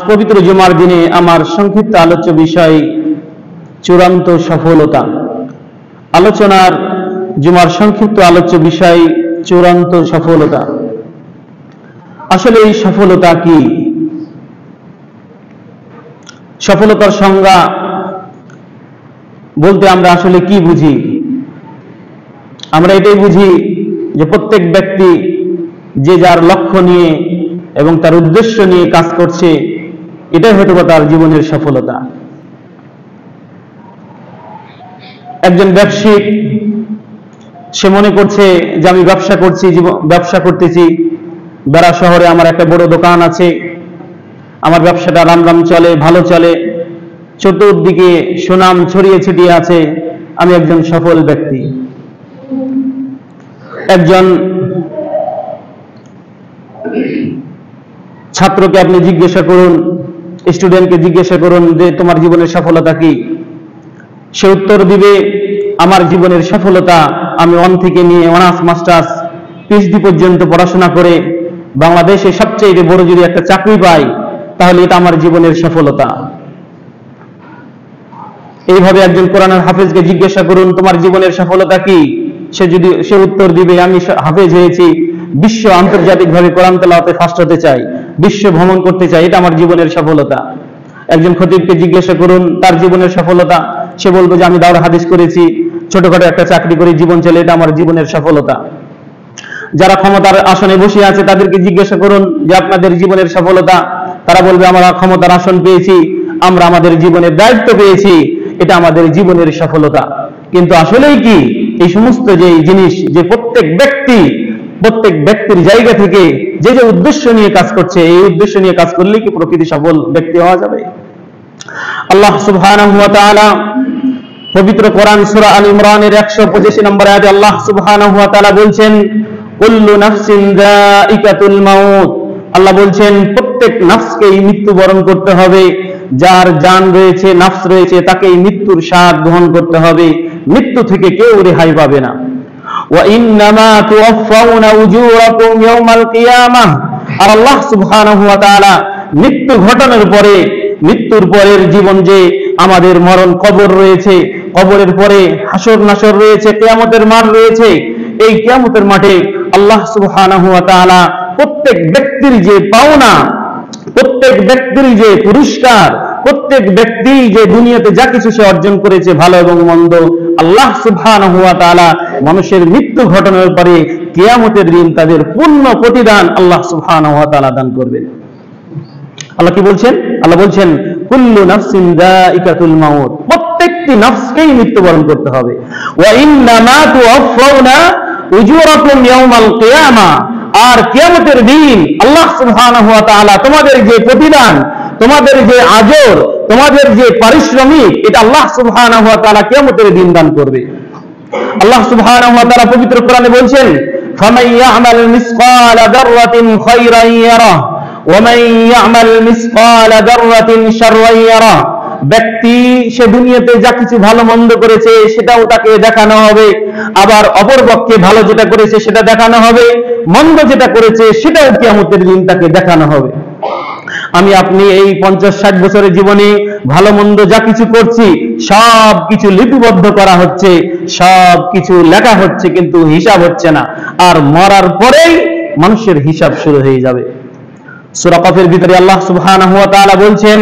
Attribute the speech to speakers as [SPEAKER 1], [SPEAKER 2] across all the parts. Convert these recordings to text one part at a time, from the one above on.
[SPEAKER 1] পবিত্র জুমার দিনে আমার সংক্ষিপ্ত আলোচ্য বিষয় চূড়ান্ত সফলতা। আলোচনার জুমার সংক্ষিপ্ত আলোচ্য বিষয় চূড়ান্ত সফলতা। আসলে এই সফলতা কি? সফলতার সংজ্ঞা বলতে আমরা আসলে কি বুঝি? আমরা এটাই বুঝি যে প্রত্যেক ব্যক্তি যে যার লক্ষ্য নিয়ে এবং তার উদ্দেশ্য নিয়ে কাজ করছে, এটাই হয়তো তার জীবনের সফলতা। একজন ব্যবসায়িক সে মনে করছে যে আমি ব্যবসা করতেছি, বেড়া শহরে আমার একটা বড় দোকান আছে, আমার ব্যবসাটা রামরাম চলে, ভালো চলে, চতুর্দিকে সুনাম ছড়িয়ে ছিটিয়ে আছে, আমি একজন সফল ব্যক্তি। একজন ছাত্রকে আপনি জিজ্ঞাসা করুন, স্টুডেন্টকে জিজ্ঞাসা করুন যে তোমার জীবনের সফলতা কি? সে উত্তর দিবে আমার জীবনের সফলতা আমি 1 থেকে নিয়ে অনার্স মাস্টার্স পিএইচডি পর্যন্ত পড়াশোনা করে বাংলাদেশে সবচেয়ে বড় যদি একটা চাকরি পাই, তাহলে এটা আমার জীবনের সফলতা। এইভাবে একজন কোরআনের হাফেজকে জিজ্ঞাসা করুন তোমার জীবনের সফলতা কি? সে উত্তর দিবে আমি হাফেজ হয়েছি, বিশ্ব আন্তর্জাতিকভাবে কোরআন তেলাওয়াতে ফার্স্ট হতে চাই, বিশ্ব ভ্রমণ করতে চাই, এটা আমার জীবনের সফলতা। একজন খতিবকে জিজ্ঞাসা করুন তার জীবনের সফলতা, সে বলবে যে আমি দাওরা হাদিস করেছি, ছোটখাটো একটা চাকরি করে জীবন চলে, এটা আমার জীবনের সফলতা। যারা ক্ষমতার আসনে বসে আছে তাদেরকে জিজ্ঞাসা করুন যে আপনাদের জীবনের সফলতা, তারা বলবে আমরা ক্ষমতার আসন পেয়েছি, আমরা আমাদের জীবনের দায়িত্ব পেয়েছি, এটা আমাদের জীবনের সফলতা। কিন্তু আসলেই কি এই সমস্ত যে জিনিস, যে প্রত্যেক ব্যক্তির জায়গা থেকে যে যে উদ্দেশ্য নিয়ে কাজ করছে, এই উদ্দেশ্য নিয়ে কাজ করলে কি প্রকৃতি সফল ব্যক্তি হওয়া যাবে? আল্লাহ সুবহানাহু ওয়া তাআলা পবিত্র কোরআন সূরা আল ইমরানের 125 নম্বর আয়াতে আল্লাহ সুবহানাহু ওয়া তাআলা বলছেন কুল্লু নাফসিন যায়িকাতুল মাউত। আল্লাহ বলছেন প্রত্যেক নফসকেই মৃত্যুবরণ করতে হবে, যার জান রয়েছে, নফস রয়েছে, তাকেই মৃত্যুর স্বাদ গ্রহণ করতে হবে, মৃত্যু থেকে কেউ রেহাই পাবে না। ওয়া ইন্নামা তুওয়াফাউনা উজুরাকুম ইয়াওমাল কিয়ামাহ। আর আল্লাহ সুবহানাহু ওয়া তাআলা মৃত্যু ঘটনার পরে, মৃত্যুর পরের জীবন যে আমাদের মরণ, কবর রয়েছে, কবরের পরে হাসর নাসর রয়েছে, কিয়ামতের মাঠ রয়েছে, এই কিয়ামতের মাঠে আল্লাহ সুবহানাহু ওয়া তাআলা প্রত্যেক ব্যক্তির যে পাওনা, প্রত্যেক ব্যক্তির যে পুরস্কার, প্রত্যেক ব্যক্তি যে দুনিয়াতে যা কিছু সে অর্জন করেছে ভালো এবং মন্দ, আল্লাহ সুবহানাহু ওয়া তাআলা মানুষের মৃত্যু ঘটনার পরে কিয়ামতের দিন তাদের পূর্ণ প্রতিদান আল্লাহ সুবহানাহু ওয়া তাআলা দান করবেন। আল্লাহ কি বলছেন? আল্লাহ বলছেন কুল্লু নাফসিন যায়িকাতুল মাউত, প্রত্যেকটি নফসকেই মৃত্যুবরণ করতে হবে। ওয়া ইন্নামা তুওয়াফাউনা উজুরাকুম ইয়াওমাল কিয়ামাহ। আর কিয়ামতের দিন আল্লাহ সুবহানাহু ওয়া তাআলা তোমাদের যে প্রতিদান, তোমাদের যে আজর, তোমাদের যে পারিশ্রমিক, এটা আল্লাহ সুবহানাহু ওয়া তাআলা কিয়ামতের দিন দান করবে। আল্লাহ সুবহানাহু ওয়া তাআলা পবিত্র কোরআনে বলছেন ফামান ইয়া'মাল মিসকালা যাররাতিন খায়রান ইয়ারাহ ওয়া মান ইয়া'মাল মিসকালা যাররাতিন শাররান ইয়ারাহ। ব্যক্তি সে দুনিয়াতে যা কিছু ভালো মন্দ করেছে সেটাও তাকে দেখানো হবে, আবার অপরপক্ষে ভালো যেটা করেছে সেটা দেখানো হবে, মন্দ যেটা করেছে সেটাও কিয়ামতের দিন তাকে দেখানো হবে। আমি আপনি এই 50-60 বছরের জীবনে ভালো মন্দ যা কিছু করছি সব কিছু লিপিবদ্ধ করা হচ্ছে, সব কিছু লেখা হচ্ছে, কিন্তু হিসাব হচ্ছে না। আর মরার পরেই মানুষের হিসাব শুরু হয়ে যাবে। সূরা কাফের ভিতরে আল্লাহ সুবহানাহু ওয়া তাআলা বলছেন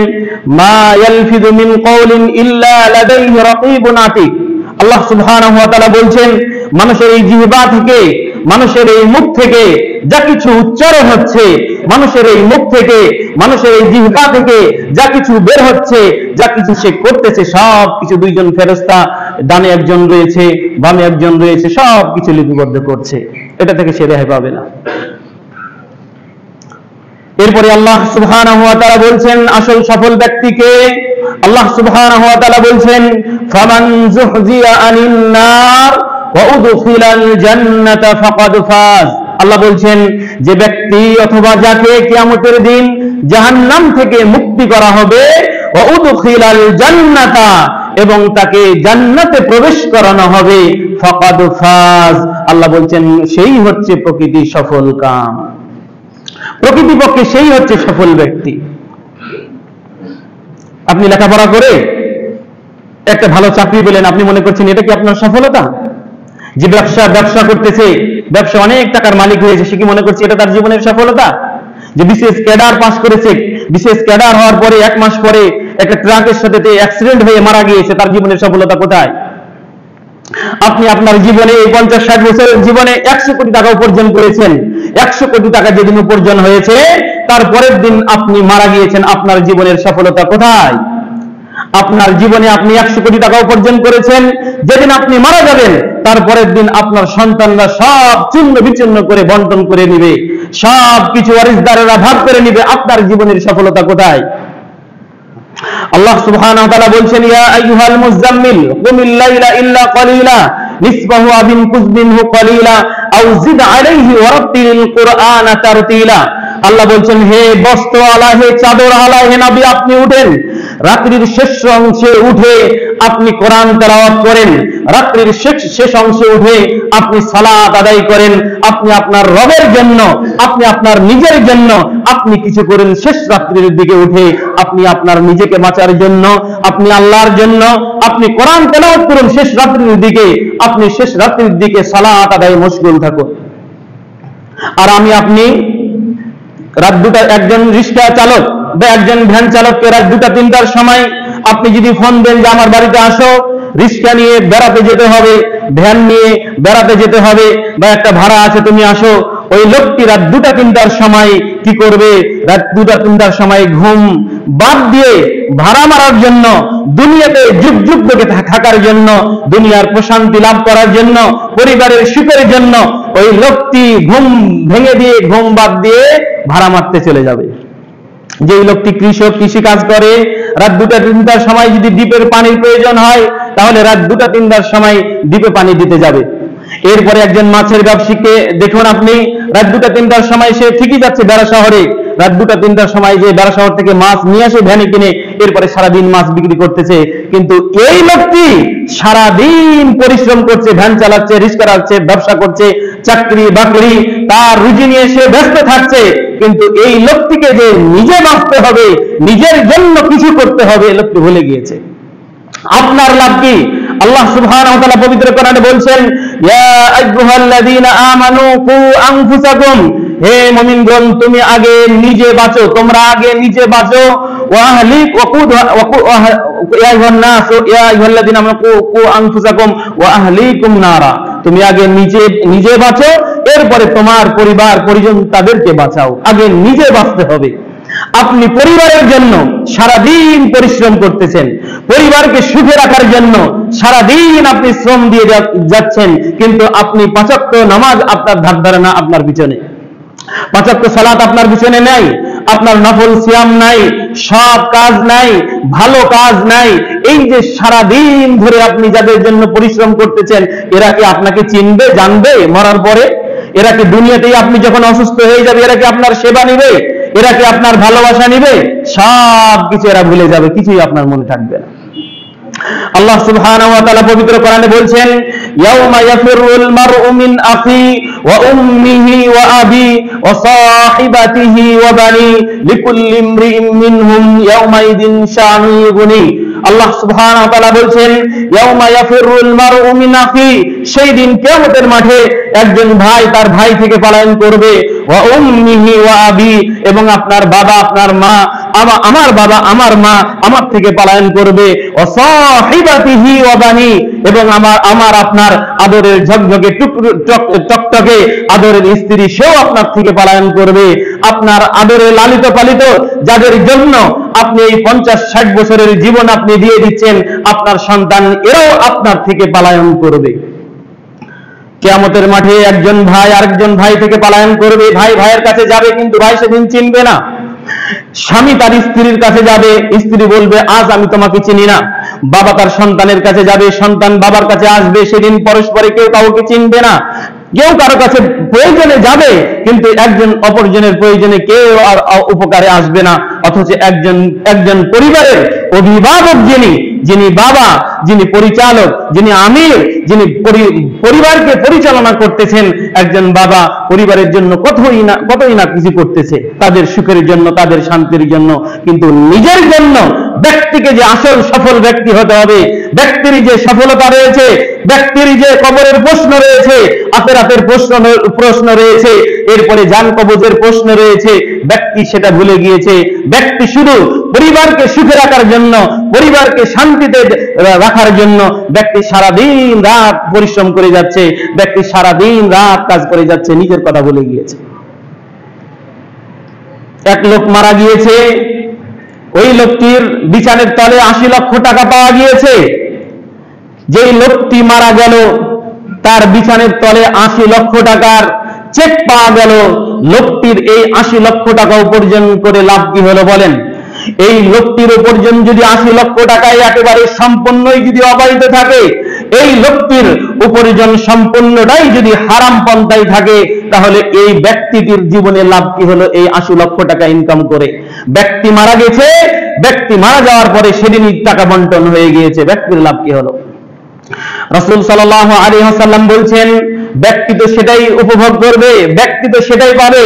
[SPEAKER 1] মা ইয়ালফিযু মিন কাওলিন ইল্লা লাদাইহি রাকীবুন আতীদ। আল্লাহ সুবহানাহু ওয়া তাআলা বলছেন মানুষের এই জিহ্বা থেকে, মানুষের এই মুখ থেকে যা কিছু উচ্চারণ হচ্ছে, মানুষের এই মুখ থেকে, মানুষের এই জিহ্বা থেকে যা কিছু বের হচ্ছে, যা কিছু সে করতেছে, সব কিছু দুইজন ফেরেশতা, ডানে একজন রয়েছে, বামে একজন রয়েছে, সব কিছু লিপিবদ্ধ করছে। এটা থেকে সে রেহাই পাবে না। এরপরে আল্লাহ সুবহানাহু ওয়া তাআলা বলছেন আসল সফল ব্যক্তিকে। আল্লাহ সুবহানাহু ওয়া তাআলা বলছেন ফামান যুহজিয়া আনিন নার ওয়া উদখিলাল জান্নাতা ফাকাদ ফাজ। আল্লাহ বলছেন যে ব্যক্তি অথবা যাকে কিয়ামতের দিন জাহান্নাম থেকে মুক্তি করা হবে, ওয়া উদখিলাল জান্নাতা, এবং তাকে জান্নাতে প্রবেশ করানো হবে, ফাকাদ ফাজ। আল্লাহ বলছেন সেই হচ্ছে প্রকৃতি সফল কাম, প্রকৃতিপক্ষে সেই হচ্ছে সফল ব্যক্তি। আপনি লেখাপড়া করে একটা ভালো চাকরি পেলেন, আপনি মনে করছেন এটা কি আপনার সফলতা? যে ব্যবসা করতেছে, ব্যবসা অনেক টাকার মালিক হয়েছে, সে কি মনে করছে এটা তার জীবনের সফলতা? যে বিশেষ ক্যাডার পাস করেছে, বিশেষ ক্যাডার হওয়ার পরে 1 মাস পরে একটা ট্রাকের সাথে অ্যাক্সিডেন্ট হয়ে মারা গিয়েছে, তার জীবনের সফলতা কোথায়? আপনি আপনার জীবনে এই 50-60 বছরের জীবনে 100 কোটি টাকা উপার্জন করেছেন, 100 কোটি টাকা যেদিন উপার্জন হয়েছে তারপরের দিন আপনি মারা গিয়েছেন, আপনার জীবনের সফলতা কোথায়? আপনার জীবনে আপনি 100 কোটি টাকা উপার্জন করেছেন, যেদিন আপনি মারা যাবেন তারপরের দিন আপনার সন্তানরা সব চূর্ণ বিচূর্ণ করে বন্টন করে নিবে, সব কিছু ওয়ারিসদারেরা ভাগ করে নিবে, আপনার জীবনের সফলতা কোথায়? আল্লাহ সুবহানাহু ওয়া তাআলা বলছেন, ইয়া আইয়ুহাল মুযাম্মিল কুমিল লাইলা ইল্লা কালিলা নিসফাহু আও ইনকুস মিনহু কালিলা আও জিদ আলাইহি ওয়ারাত্তিলিল কুরআনা তারতিলা। আল্লাহ বলছেন, হে বস্ত্রওয়ালা, হে চাদরওয়ালা, হে নবী, আপনি উঠেন, রাত্রির শেষ অংশে উঠে আপনি কোরআন তেলাওয়াত করেন, রাত্রির শেষ অংশে উঠে আপনি সালাত আদায় করেন, আপনি আপনার রবের জন্য, আপনি আপনার নিজের জন্য আপনি কিছু করেন। শেষ রাত্রির দিকে উঠে আপনি আপনার নিজেকে বাঁচার জন্য, আপনি আল্লাহর জন্য আপনি কোরআন তেলাওয়াত করুন। শেষ রাত্রির দিকে আপনি শেষ রাত্রির দিকে সালাত আদায়ে মশগুল থাকুন। আর আমি আপনি রাত 2টা, একজন রিক্সা চালক বা একজন ভ্যান চালককে রাত 2টা-3টার সময় আপনি যদি ফোন দেন যে আমার বাড়িতে আসো, রিক্সা নিয়ে বেড়াতে যেতে হবে, ভ্যান নিয়ে বেড়াতে যেতে হবে, বা একটা ভাড়া আছে তুমি আসো, ওই লোকটি রাত 2টা-3টার সময় কি করবে? রাত 2টা-3টার সময় ঘুম বাদ দিয়ে ভাড়া মারার জন্য, দুনিয়াতে যুগ যুগ ধরে থাকার জন্য, দুনিয়ার প্রশান্তি লাভ করার জন্য, পরিবারের সুখের জন্য ওই লোকটি ঘুম ভেঙে দিয়ে, ঘুম বাদ দিয়ে ভাড়া মারতে চলে যাবে। যেই লোকটি কৃষক, কৃষি কাজ করে, রাত 2টা-3টার সময় যদি ডিপের পানির প্রয়োজন হয় তাহলে রাত 2টা-3টার সময় ডিপে পানি দিতে যাবে। এরপরে একজন মাছের ব্যবসায়ীকে দেখুন আপনি, রাত 2টা-3টার সময় সে ঠিকই যাচ্ছে বেড়া শহরে, রাত 2টা-3টার সময় যে বেড়া শহর থেকে মাছ নিয়ে আসে ভ্যানে কিনে, এরপরে সারাদিন মাছ বিক্রি করতেছে। কিন্তু এই লোকটি সারাদিন পরিশ্রম করছে, ভ্যান চালাচ্ছে, রিক্সা চালাচ্ছে, ব্যবসা করছে, চাকরি বাকরি, তার রুজি নিয়ে সে ব্যস্ত থাকছে। কিন্তু এই লোকটিকে যে নিজে বাঁচতে হবে, নিজের জন্য কিছু করতে হবে, এই লোকটি ভুলে গিয়েছে। আপনার লাভ কি? আল্লাহ সুবহানাহু ওয়া তাআলা পবিত্র কোরআনে বলছেন, ইয়া আইয়ুহাল্লাযীনা আমানু কু আনফুসাকুম, হে মুমিনগণ, তুমি আগে নিজে বাঁচো, তোমরা আগে নিজে বাঁচো, ওয়া আহলিক ইয়া আইয়ুহান নাস ইয়া আইয়ুহাল্লাযীনা আমানু কু আনফুসাকুম ওয়া আহলিকুম নারা, তুমি আগে নিজে বাঁচো, এরপরে তোমার পরিবার পরিজন তাদেরকে বাঁচাও। আগে নিজে বাঁচতে হবে। আপনি পরিবারের জন্য সারাদিন পরিশ্রম করতেছেন, পরিবারকে সুখে রাখার জন্য সারাদিন আপনি শ্রম দিয়ে যাচ্ছেন, কিন্তু আপনি 5 ওয়াক্ত নামাজ আপনার ধার ধারে না, আপনার পিছনে 5 ওয়াক্ত সালাত আপনার পিছনে নাই, আপনার নফল সিয়াম নাই, সব কাজ নাই, ভালো কাজ নাই। এই যে সারাদিন ধরে আপনি যাদের জন্য পরিশ্রম করতেছেন, এরা কি আপনাকে চিনবে, জানবে মরার পরে? এরা কি দুনিয়াতেই আপনি যখন অসুস্থ হয়ে যাবে এরা কি আপনার সেবা নিবে? এরা কি আপনার ভালোবাসা নিবে? সব কিছু এরা ভুলে যাবে, কিছুই আপনার মনে থাকবে না। আল্লাহ সুবহানাহু ওয়া তাআলা পবিত্র কোরআনে বলছেন, ইয়াউমা ইয়াফিরুল মারউ মিন আখি ওয়া উম্মিহি ওয়া আবি ওয়া সাহিবাতিহি ওয়া বানি লিকুল্লি ইমরিইন মিনহুম ইয়াউমাইদিন শাআনুন ইউগনি। আল্লাহ সুবহানাহু ওয়া তাআলা বলছেন, ইয়াউমা ইয়াফিরুল মারউ মিন আখি, সেই দিন কিয়ামতের মাঠে একজন ভাই তার ভাই থেকে পলায়ন করবে, ওয়া উম্মিহি ওয়া আবি, এবং আপনার বাবা আপনার মা, আমার বাবা আমার মা আমার থেকে পলায়ন করবে, ওয়া সাহিবাতিহি ওয়া বানি, এবং আমার আপনার আদরের ঝকঝকে টকটকে আদরের স্ত্রী সেও আপনার থেকে পলায়ন করবে। আপনার আদরে লালিত পালিত যাদের জন্য আপনি এই 50-60 বছরের জীবন আপনি দিয়ে দিচ্ছেন, আপনার সন্তান এরাও আপনার থেকে পলায়ন করবে। কিয়ামতের মাঠে একজন ভাই আরেকজন ভাই থেকে পলায়ন করবে, ভাই ভাইয়ের কাছে যাবে কিন্তু ভাই সেদিন চিনবে না। স্বামী তার স্ত্রীর কাছে যাবে, স্ত্রী বলবে আজ আমি তোমাকে চিনি না। বাবা তার সন্তানের কাছে যাবে, সন্তান বাবার কাছে আসবে, সেদিন পরস্পরে কেউ কাউকে চিনবে না। কেউ কারো কাছে প্রয়োজনে যাবে কিন্তু একজন অপরজনের প্রয়োজনে কেউ আর উপকারে আসবে না। অথচ একজন পরিবারের অভিভাবক যিনি বাবা, যিনি পরিচালক, যিনি আমির, যিনি পরিবারকে পরিচালনা করতেছেন, একজন বাবা পরিবারের জন্য কতই না কিছু করতেছে, তাদের সুখের জন্য, তাদের শান্তির জন্য, কিন্তু নিজের জন্য ব্যক্তিকে যে আসল সফল ব্যক্তি হতে হবে, ব্যক্তির যে সফলতা রয়েছে, ব্যক্তির যে কবরের প্রশ্ন রয়েছে, আখিরাতের প্রশ্ন রয়েছে, এরপরে জান কবজের প্রশ্ন রয়েছে, ব্যক্তি সেটা ভুলে গিয়েছে। ব্যক্তি শুধু পরিবারকে সুখে রাখার জন্য, পরিবারকে শান্তিতে রাখার জন্য ব্যক্তি সারাদিন রাত পরিশ্রম করে যাচ্ছে, ব্যক্তি সারাদিন রাত কাজ করে যাচ্ছে, নিজের কথা ভুলে গিয়েছে। এক লোক মারা গিয়েছে, ওই লোকটির বিছানের তলে 80 লক্ষ টাকা পাওয়া গিয়েছে। যেই লোকটি মারা গেল তার বিছানের তলে 80 লক্ষ টাকার চেক পাওয়া গেল। লোকটির এই 80 লক্ষ টাকা উপার্জন করে লাভ কি হলো বলেন? এই লোকটির উপার্জন যদি 80 লক্ষ টাকায় একেবারে সম্পূর্ণই যদি অবৈধ থাকে, এই লোকটির উপার্জন সম্পূর্ণটাই যদি হারাম পন্থায় থাকে, তাহলে এই ব্যক্তিটির জীবনে লাভ কি হলো? এই 80 লক্ষ টাকা ইনকাম করে ব্যক্তি মারা গেছে, ব্যক্তি মারা যাওয়ার পরে সেদিনই টাকা বন্টন হয়ে গিয়েছে, ব্যক্তির লাভ কি হলো? রাসূল সাল্লাল্লাহু আলাইহি ওয়াসাল্লাম বলছেন, ব্যক্তি তো সেটাই উপভোগ করবে, ব্যক্তি তো সেটাই পাবে।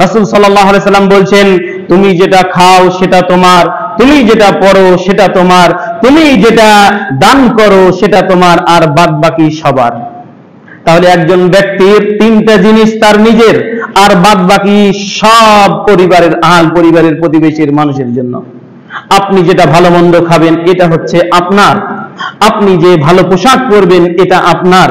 [SPEAKER 1] রাসূল সাল্লাল্লাহু আলাইহি ওয়াসাল্লাম বলছেন, তুমি যেটা খাও সেটা তোমার, তুমি যেটা পড়ো সেটা তোমার, তুমি যেটা দান করো সেটা তোমার, আর বাদ বাকি সবার। তাহলে একজন ব্যক্তির 3টা জিনিস তার নিজের, আর বাদ বাকি সব পরিবারের, পরিবারের প্রতিবেশীর মানুষের জন্য। আপনি যেটা ভালো মন্দ খাবেন এটা হচ্ছে আপনার, আপনি যে ভালো পোশাক পরবেন এটা আপনার,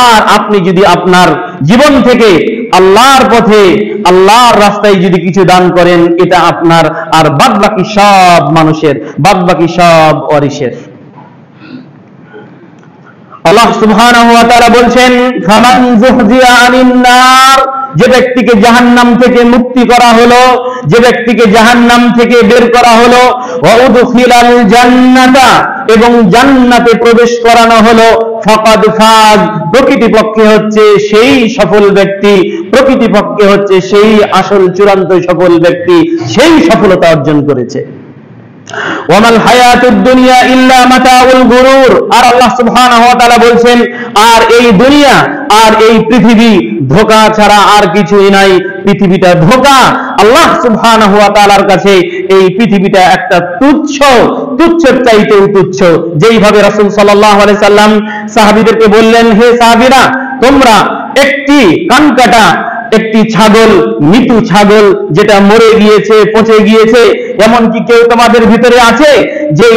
[SPEAKER 1] আর আপনি যদি আপনার জীবন থেকে আল্লাহর পথে, আল্লাহর রাস্তায় যদি কিছু দান করেন এটা আপনার, আর বাদ বাকি সব মানুষের, বাদ বাকি সব ওয়ারিসের। আল্লাহ সুবহানাহু ওয়া তাআলা বলছেন, ফামান যুহজিয়া আনিন নার, যে ব্যক্তিকে জাহান্নাম থেকে মুক্তি করা হলো, যে ব্যক্তিকে জাহান্নাম থেকে বের করা হলো, ওয়া উদখিলাল জান্নাতা, এবং জান্নাতে প্রবেশ করানো হলো, ফাকাদ ফাজ, প্রকৃতপক্ষে হচ্ছে সেই সফল ব্যক্তি, প্রকৃতপক্ষে হচ্ছে সেই আসল চূড়ান্ত সফল ব্যক্তি, সেই সফলতা অর্জন করেছে। ওয়ামাল হায়াতুদ দুনিয়া ইল্লা মাতাউল গুরুর, আর আল্লাহ সুবহানাহু ওয়া তাআলা বলছেন, আর এই দুনিয়া, আর এই পৃথিবী ধোঁকা ছাড়া আর কিছুই নাই। পৃথিবীটা ধোঁকা। আল্লাহ সুবহানাহু ওয়া তাআলার কাছে এই পৃথিবীটা একটা তুচ্ছ, তুচ্ছের চাইতেও তুচ্ছ। যেইভাবে রাসূল সাল্লাল্লাহু আলাইহি সাল্লাম সাহাবীদেরকে বললেন, হে সাহাবীরা, তোমরা একটি কানকাটা, একটি ছাগল, মৃত্যু ছাগল যেটা মরে গিয়েছে, পচে গিয়েছে, এমন কি কেউ তোমাদের ভিতরে আছে যে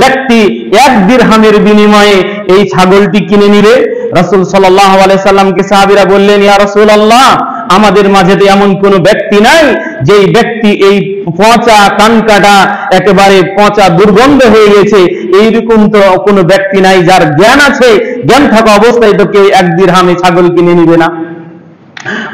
[SPEAKER 1] ব্যক্তি 1 দিরহামের বিনিময়ে এই ছাগলটি কিনে নিবে? রাসূল সাল্লাল্লাহু আলাইহি সাল্লামকে সাহাবীরা বললেন, ইয়া রাসূলুল্লাহ, আমাদের মাঝে তো এমন কোনো ব্যক্তি নাই যেই ব্যক্তি এই পচা কানকাটা, একেবারে পচা দুর্গন্ধ হয়ে গেছে, এইরকম তো কোনো ব্যক্তি নাই যার জ্ঞান আছে, জ্ঞান থাকা অবস্থায় তো কেউ 1 দিরহামে ছাগল কিনে নিবে না।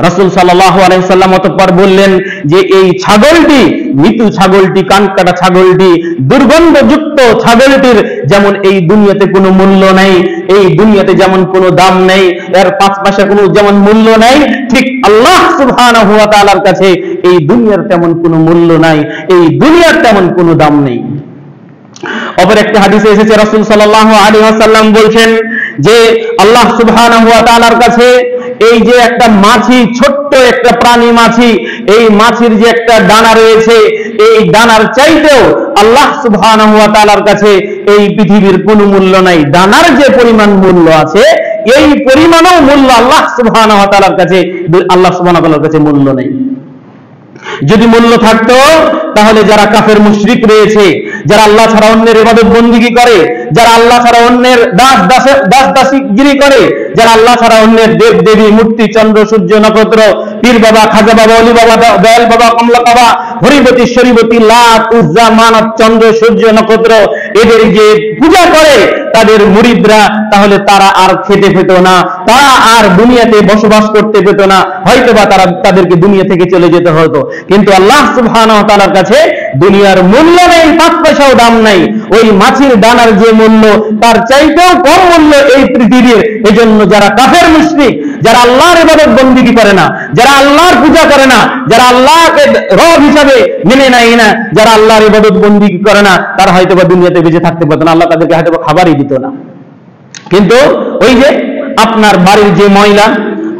[SPEAKER 1] রাসূল সাল্লাল্লাহু আলাইহি সাল্লাম অতঃপর বললেন যে এই ছাগলটি, মৃত্যু ছাগলটি, কানকাটা ছাগলটি, দুর্গন্ধযুক্ত ছাগলটির যেমন এই দুনিয়াতে কোনো মূল্য নাই, এই দুনিয়াতে যেমন কোনো দাম নেই, এর 5 পয়সা কোনো যেমন মূল্য নাই, ঠিক আল্লাহ সুবহানাহু ওয়া তাআলার কাছে এই দুনিয়ার তেমন কোনো মূল্য নাই, এই দুনিয়ার তেমন কোনো দাম নেই। অপর একটি হাদিসে এসেছে, রাসূল সাল্লাল্লাহু আলাইহি ওয়াসাল্লাম বলছেন যে আল্লাহ সুবহানাহু ওয়া তাআলার কাছে এই যে একটা মাছি, ছোট্ট একটা প্রাণী মাছি, এই মাছির যে একটা ডানা রয়েছে, এই ডানার চাইতেও আল্লাহ সুবহানাহু ওয়া তাআলার কাছে এই পৃথিবীর কোনো মূল্য নাই। ডানার যে পরিমাণ মূল্য আছে, এই পরিমাণও মূল্য আল্লাহ সুবহানাহু ওয়া তাআলার কাছে, আল্লাহ সুবহানাহু ওয়া তাআলার কাছে মূল্য নেই। যদি মূল্য থাকতো তাহলে যারা কাফের মুশরিক রয়েছে, যারা আল্লাহ ছাড়া অন্যের ইবাদত বন্দেগী করে, যারা আল্লাহ ছাড়া অন্যের দাস-দাসীগিরি করে, যারা আল্লাহ ছাড়া অন্যের দেব দেবী, মূর্তি, চন্দ্র, সূর্য, নক্ষত্র, পীর বাবা, খাজা বাবা, অলি বাবা, দয়াল বাবা, কমলা বাবা, হরিবতী, শরীবতী, লাত, উজ্জা, মানত, চন্দ্র, সূর্য, নক্ষত্র, এদের যে পূজা করে তাদের মুরিদরা, তাহলে তারা আর খেতে পেত না, তারা আর দুনিয়াতে বসবাস করতে পেত না, হয়তোবা তাদেরকে দুনিয়া থেকে চলে যেতে হতো। কিন্তু আল্লাহ সুবহানাহু ওয়া তাআলার কাছে দুনিয়ার মূল্য নেই, 5 পয়সাও দাম নাই। ওই মাছির দানার যে মূল্য, তার চাইতেও কম মূল্য এই পৃথিবীর। এজন্য যারা কাফের মুশরিক, যারা আল্লাহর ইবাদত বন্দেগী করে না, যারা আল্লাহর পূজা করে না, যারা আল্লাহকে রব হিসাবে মেনে নেয় না, যারা আল্লাহর ইবাদত বন্দেগী করে না, তারা হয়তোবা দুনিয়াতে বেঁচে থাকতে পারত না, আল্লাহ তাদেরকে হয়তোবা খাবারই দিত না। কিন্তু ওই যে আপনার বাড়ির যে ময়লা,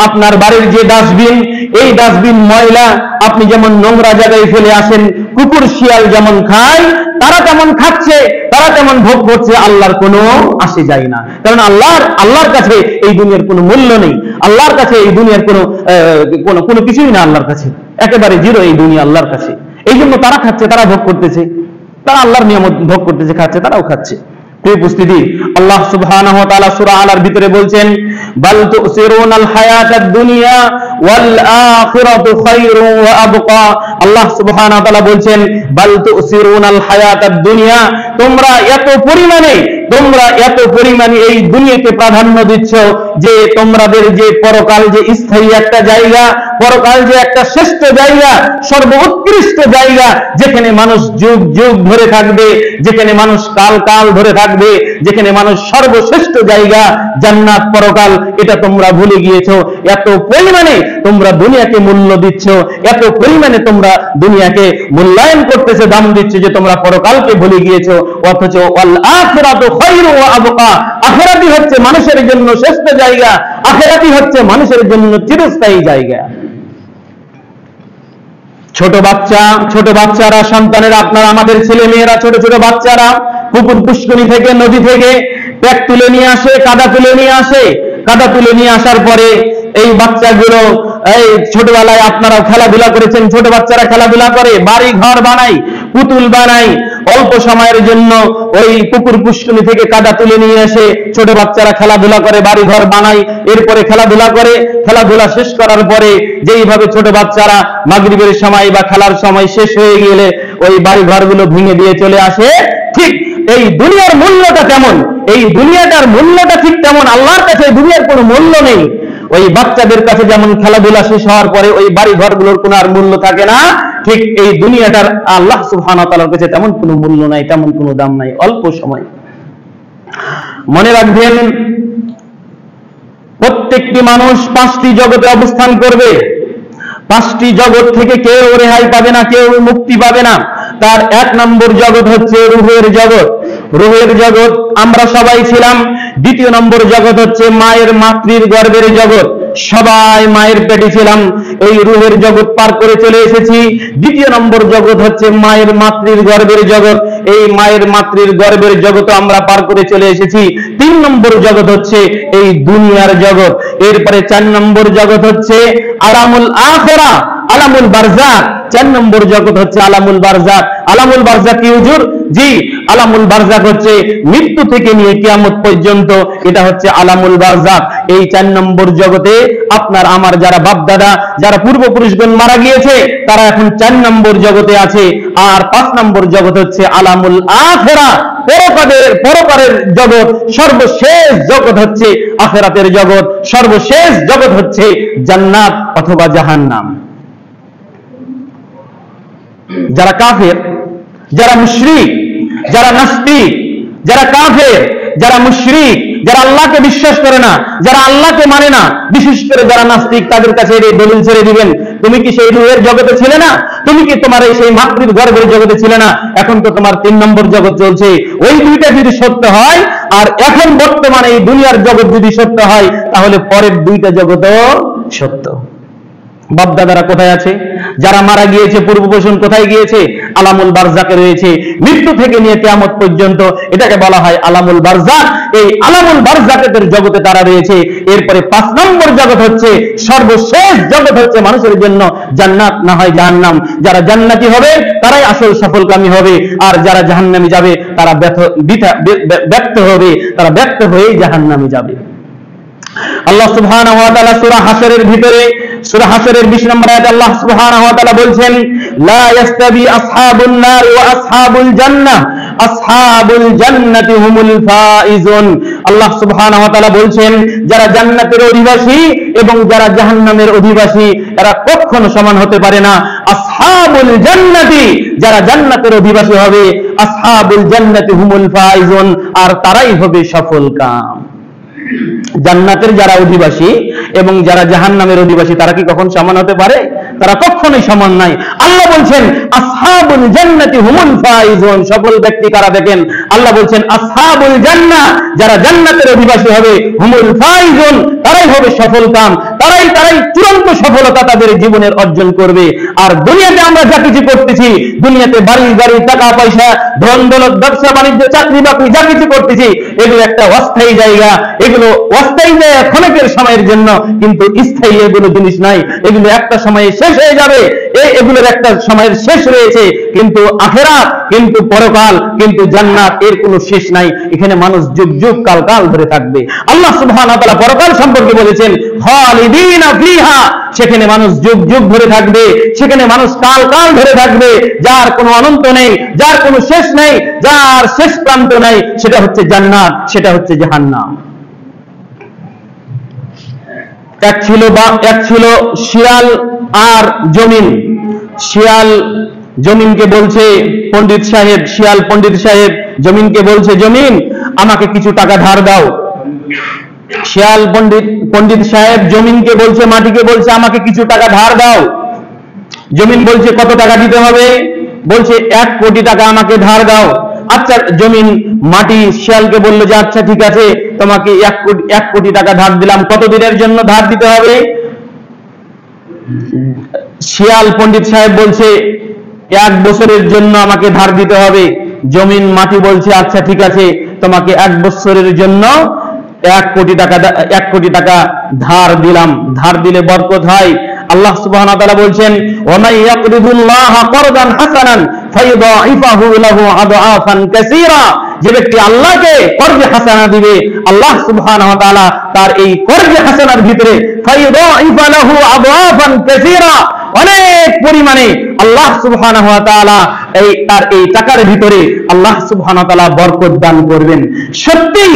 [SPEAKER 1] আপনার বাড়ির যে ডাস্টবিন, এই ডাস্টবিন ময়লা আপনি যেমন নোংরা জায়গায় ফেলে আসেন, কুকুর শিয়াল যেমন খায়, তারা তেমন খাচ্ছে, তারা তেমন ভোগ করছে, আল্লাহর কোনো আসে যায় না। কারণ আল্লাহর কাছে এই দুনিয়ার কোনো মূল্য নেই, আল্লাহর কাছে এই দুনিয়ার কোনো কিছুই না, আল্লাহর কাছে একেবারে জিরো এই দুনিয়া আল্লাহর কাছে। এই জন্য তারা খাচ্ছে, তারা ভোগ করতেছে, তারা আল্লাহর নিয়ামত ভোগ করতেছে, খাচ্ছে, তারাও খাচ্ছে। প্রিয় উপস্থিতি, আল্লাহ সুবহানাহু ওয়া তাআলা সূরা আলার ভিতরে বলছেন, বাল তুসিরুনাল হায়াতাদ দুনিয়া ওয়াল আখিরাতু খায়রুন ওয়া আবকা। আল্লাহ সুবহানাহু ওয়া তাআলা বলছেন, বাল তুসিরুনাল হায়াতাদ দুনিয়া, তোমরা এত পরিমাণে এই দুনিয়াকে প্রাধান্য দিচ্ছ যে তোমাদের যে পরকাল যে স্থায়ী একটা জায়গা, পরকাল যে একটা শ্রেষ্ঠ জায়গা, সর্বোৎকৃষ্ট জায়গা, যেখানে মানুষ যুগ যুগ ধরে থাকবে, যেখানে মানুষ কাল কাল ধরে থাকবে, যেখানে মানুষ সর্বশ্রেষ্ঠ জায়গা জান্নাত পরকাল, এটা তোমরা ভুলে গিয়েছো। এত পরিমাণে তোমরা দুনিয়াকে মূল্য দিচ্ছ, এত পরিমাণে তোমরা দুনিয়াকে মূল্যায়ন করতেছে, দাম দিচ্ছ যে তোমরা পরকালকে ভুলে গিয়েছো। অথচ ওয়াল আখিরাতু খায়রুন ওয়া আবকা, আখিরাতই হচ্ছে মানুষের জন্য শ্রেষ্ঠ জায়গা, আখিরাতই হচ্ছে মানুষের জন্য চিরস্থায়ী জায়গা। ছোট বাচ্চারা, সন্তানেরা, আপনারা, আমাদের ছেলে মেয়েরা, ছোট ছোট বাচ্চারা পুকুর পুষ্করী থেকে, নদী থেকে প্যাক তুলে নিয়ে আসে, কাদা তুলে নিয়ে আসে। কাদা তুলে নিয়ে আসার পরে এই বাচ্চাগুলো, এই ছোটবেলায় আপনারা খেলাধুলা করেছেন, ছোট বাচ্চারা খেলাধুলা করে, বাড়ি ঘর বানায়, পুতুল বানায়। অল্প সময়ের জন্য ওই পুকুর পুষ্করী থেকে কাদা তুলে নিয়ে এসে ছোট বাচ্চারা খেলাধুলা করে, বাড়ি ঘর বানায়। এরপরে খেলাধুলা করে, খেলাধুলা শেষ করার পরে যেইভাবে ছোট বাচ্চারা মাগরিবের সময় বা খেলার সময় শেষ হয়ে গেলে ওই বাড়ি ঘরগুলো ভেঙে দিয়ে চলে আসে, ঠিক এই দুনিয়ার মূল্যটা কেমন, এই দুনিয়াটার মূল্যটা ঠিক তেমন আল্লাহর কাছে দুনিয়ার কোনো মূল্য নেই। ওই বাচ্চাদের কাছে যেমন খেলাধুলা শেষ হওয়ার পরে ওই বাড়ি ঘরগুলোর কোনো আর মূল্য থাকে না, ঠিক এই দুনিয়াটার আল্লাহ সুবহানাহু ওয়া তাআলার কাছে তেমন কোনো মূল্য নাই, তেমন কোনো দাম নাই, অল্প সময়। মনে রাখবেন, প্রত্যেকটি মানুষ 5টি জগতে অবস্থান করবে। 5টি জগৎ থেকে কেউ রেহাই পাবে না, কেউ মুক্তি পাবে না। তার 1 নম্বর জগৎ হচ্ছে রূহের জগৎ। রূহের জগৎ আমরা সবাই ছিলাম। 2য় নম্বর জগৎ হচ্ছে মায়ের মাতৃর গর্ভের জগৎ। সবাই মায়ের পেটে ছিলাম, এই রূহের জগৎ পার করে চলে এসেছি। 2য় নম্বর জগৎ হচ্ছে মায়ের মাতৃর গর্ভের জগৎ। এই মায়ের মাতৃর গর্ভের জগৎ আমরা পার করে চলে এসেছি। 3 নম্বর জগৎ হচ্ছে এই দুনিয়ার জগৎ। এরপরে 4 নম্বর জগৎ হচ্ছে আলামুল আখিরা, আলামুল বারজাক। 4 নম্বর জগৎ হচ্ছে আলামুল বারজাক। আলামুল বারজাক কি হুজুর? জি, আলামুল বারজাক হচ্ছে মৃত্যু থেকে নিয়ে কিয়ামত পর্যন্ত, এটা হচ্ছে আলামুল বারজাক। এই 4 নম্বর জগতে আপনার আমার যারা বাপ দাদা, যারা পূর্বপুরুষগণ মারা গিয়েছে, তারা এখন 4 নম্বর জগতে আছে। আর 5 নম্বর জগৎ হচ্ছে আলামুল আখিরা, পরকালের জগৎ। সর্বশেষ জগৎ হচ্ছে আখিরাতের জগৎ, সর্বশেষ জগৎ হচ্ছে জান্নাত অথবা জাহান্নাম। যারা কাফের, যারা মুশরিক, যারা নাস্তিক, যারা কাফের, যারা মুশরিক, যারা আল্লাহকে বিশ্বাস করে না, যারা আল্লাহকে মানে না, বিশেষ করে যারা নাস্তিক, তাদের কাছে এই দলিল ছেড়ে দিবেন, তুমি কি সেই রূহের জগতে ছিলে না? তুমি কি তোমার সেই মাতৃর গর্ভের জগতে ছিলে না? এখন তো তোমার 3 নম্বর জগৎ চলছে। ওই দুইটা যদি সত্য হয়, আর এখন বর্তমানে এই দুনিয়ার জগৎ যদি সত্য হয়, তাহলে পরের 2টা জগৎও সত্য। বাপদাদারা কোথায় আছে? যারা মারা গিয়েছে, পূর্বপুরুষ কোথায় গিয়েছে? আলামুল বারজাকে রয়েছে। মৃত্যু থেকে নিয়ে কিয়ামত পর্যন্ত এটাকে বলা হয় আলামুল বারজাক। এই আলামুল বারজাকের জগতে তারা রয়েছে। এরপরে 5 নম্বর জগৎ হচ্ছে সর্বশেষ জগৎ, হচ্ছে মানুষের জন্য জান্নাত না হয় জাহান্নাম। যারা জান্নাতি হবে তারাই আসল সফলকামী হবে, আর যারা জাহান্নামে যাবে তারা ব্যর্থ হবে, তারা ব্যর্থ হয়েই জাহান্নামে যাবে। আল্লাহ সুবহানাহু ওয়া তাআলা সূরা হাশরের ভিতরে, সূরা হাশরের 20 নম্বর আয়াতে আল্লাহ সুবহানাহু ওয়া তাআলা বলছেন, লা ইয়াস্তাবি আসহাবুন নার ওয়া আসহাবুল জান্নাহ, আসহাবুল জান্নাতি হুমুল ফাইজুন। আল্লাহ সুবহানাহু ওয়া তাআলা বলছেন, যারা জান্নাতের অধিবাসী এবং যারা জাহান্নামের অধিবাসী, এরা কখনো সমান হতে পারে না। আসহাবুল জান্নাতি, যারা জান্নাতের অধিবাসী হবে, আসহাবুল জান্নাতি হুমুল ফাইজুন, আর তারাই হবে সফলকাম। জান্নাতের যারা অধিবাসী এবং যারা জাহান্নামের অধিবাসী তারা কি কখন সমান হতে পারে? তারা কখনোই সমান নাই। আল্লাহ বলছেন আসহাবুল জান্নাতি হুমুল ফাইজুন, সফল ব্যক্তি কারা দেখেন, আল্লাহ বলছেন আসহাবুল জান্নাহ, যারা জান্নাতের অধিবাসী হবে, হুমুল ফাইজুন, তারাই হবে সফলকাম, তারাই চূড়ান্ত সফলতা তাদের জীবনের অর্জন করবে। আর দুনিয়াতে আমরা যা কিছু করতেছি, দুনিয়াতে বাড়ি গাড়ি টাকা পয়সা ধন দৌলত ব্যবসা বাণিজ্য চাকরি বাকরি যা কিছু করতেছি, এগুলো একটা অস্থায়ী জায়গা, এগুলো অস্থায়ী জায়গা ক্ষণিকের সময়ের জন্য, কিন্তু স্থায়ী এগুলো জিনিস নাই, এগুলো একটা সময়ে শেষ হয়ে যাবে। এগুলোর একটা সময়ের শেষ রয়েছে, কিন্তু আখিরাত, কিন্তু পরকাল, কিন্তু জান্নাত, এর কোনো শেষ নাই। এখানে মানুষ যুগ যুগ কাল কাল ধরে থাকবে। আল্লাহ সুবহানাহু ওয়া তাআলা পরকাল সম্পর্কে বলেছেন খালিদিনা ফিহা, সেখানে মানুষ যুগ যুগ ধরে থাকবে, সেখানে মানুষ কাল কাল ধরে থাকবে, যার কোনো অনন্ত নেই, যার কোনো শেষ নেই, যার শেষ প্রান্ত নেই। সেটা হচ্ছে জান্নাত, সেটা হচ্ছে জাহান্নাম। এক ছিল শিয়াল আর জমিন। শিয়াল জমিনকে বলছে পণ্ডিত সাহেব, শিয়াল পণ্ডিত সাহেব জমিনকে বলছে, জমিন আমাকে কিছু টাকা ধার দাও। শিয়াল পণ্ডিত সাহেব জমিনকে বলছে, মাটিকে বলছে, আমাকে কিছু টাকা ধার দাও। জমিন বলছে কত টাকা দিতে হবে? বলছে 1 কোটি টাকা আমাকে ধার দাও। আচ্ছা, জমিন মাটি শিয়ালকে বললো যে আচ্ছা ঠিক আছে, তোমাকে 1 কোটি টাকা ধার দিলাম, কতদিনের জন্য ধার দিতে হবে? শিয়াল পণ্ডিত সাহেব বলছে 1 বছরের জন্য আমাকে ধার দিতে হবে। জমিন মাটি বলছে আচ্ছা ঠিক আছে, তোমাকে 1 বছরের জন্য 1 কোটি টাকা ধার দিলাম। ধার দিলে বরকত হয়। আল্লাহ সুবহানাহু ওয়া তাআলা বলছেন ওয়া ইয়াকরিদুল্লাহা করদান হাসানান ফায়ুদাইফাহু লাহু আদআফান কাসীরা, যে ব্যক্তি আল্লাহকে কর্জে হাসানা দিবে, আল্লাহ সুবহানাহু ওয়া তাআলা তার এই কর্জে হাসানার ভিতরে ফায়ুদাইফা লাহু আদআফান কাসীরা, অনেক পরিমাণে আল্লাহ সুবহানাহু ওয়া তাআলা তার এই টাকার ভিতরে আল্লাহ সুবহানাহু ওয়া তাআলা বরকত দান করবেন। সত্যি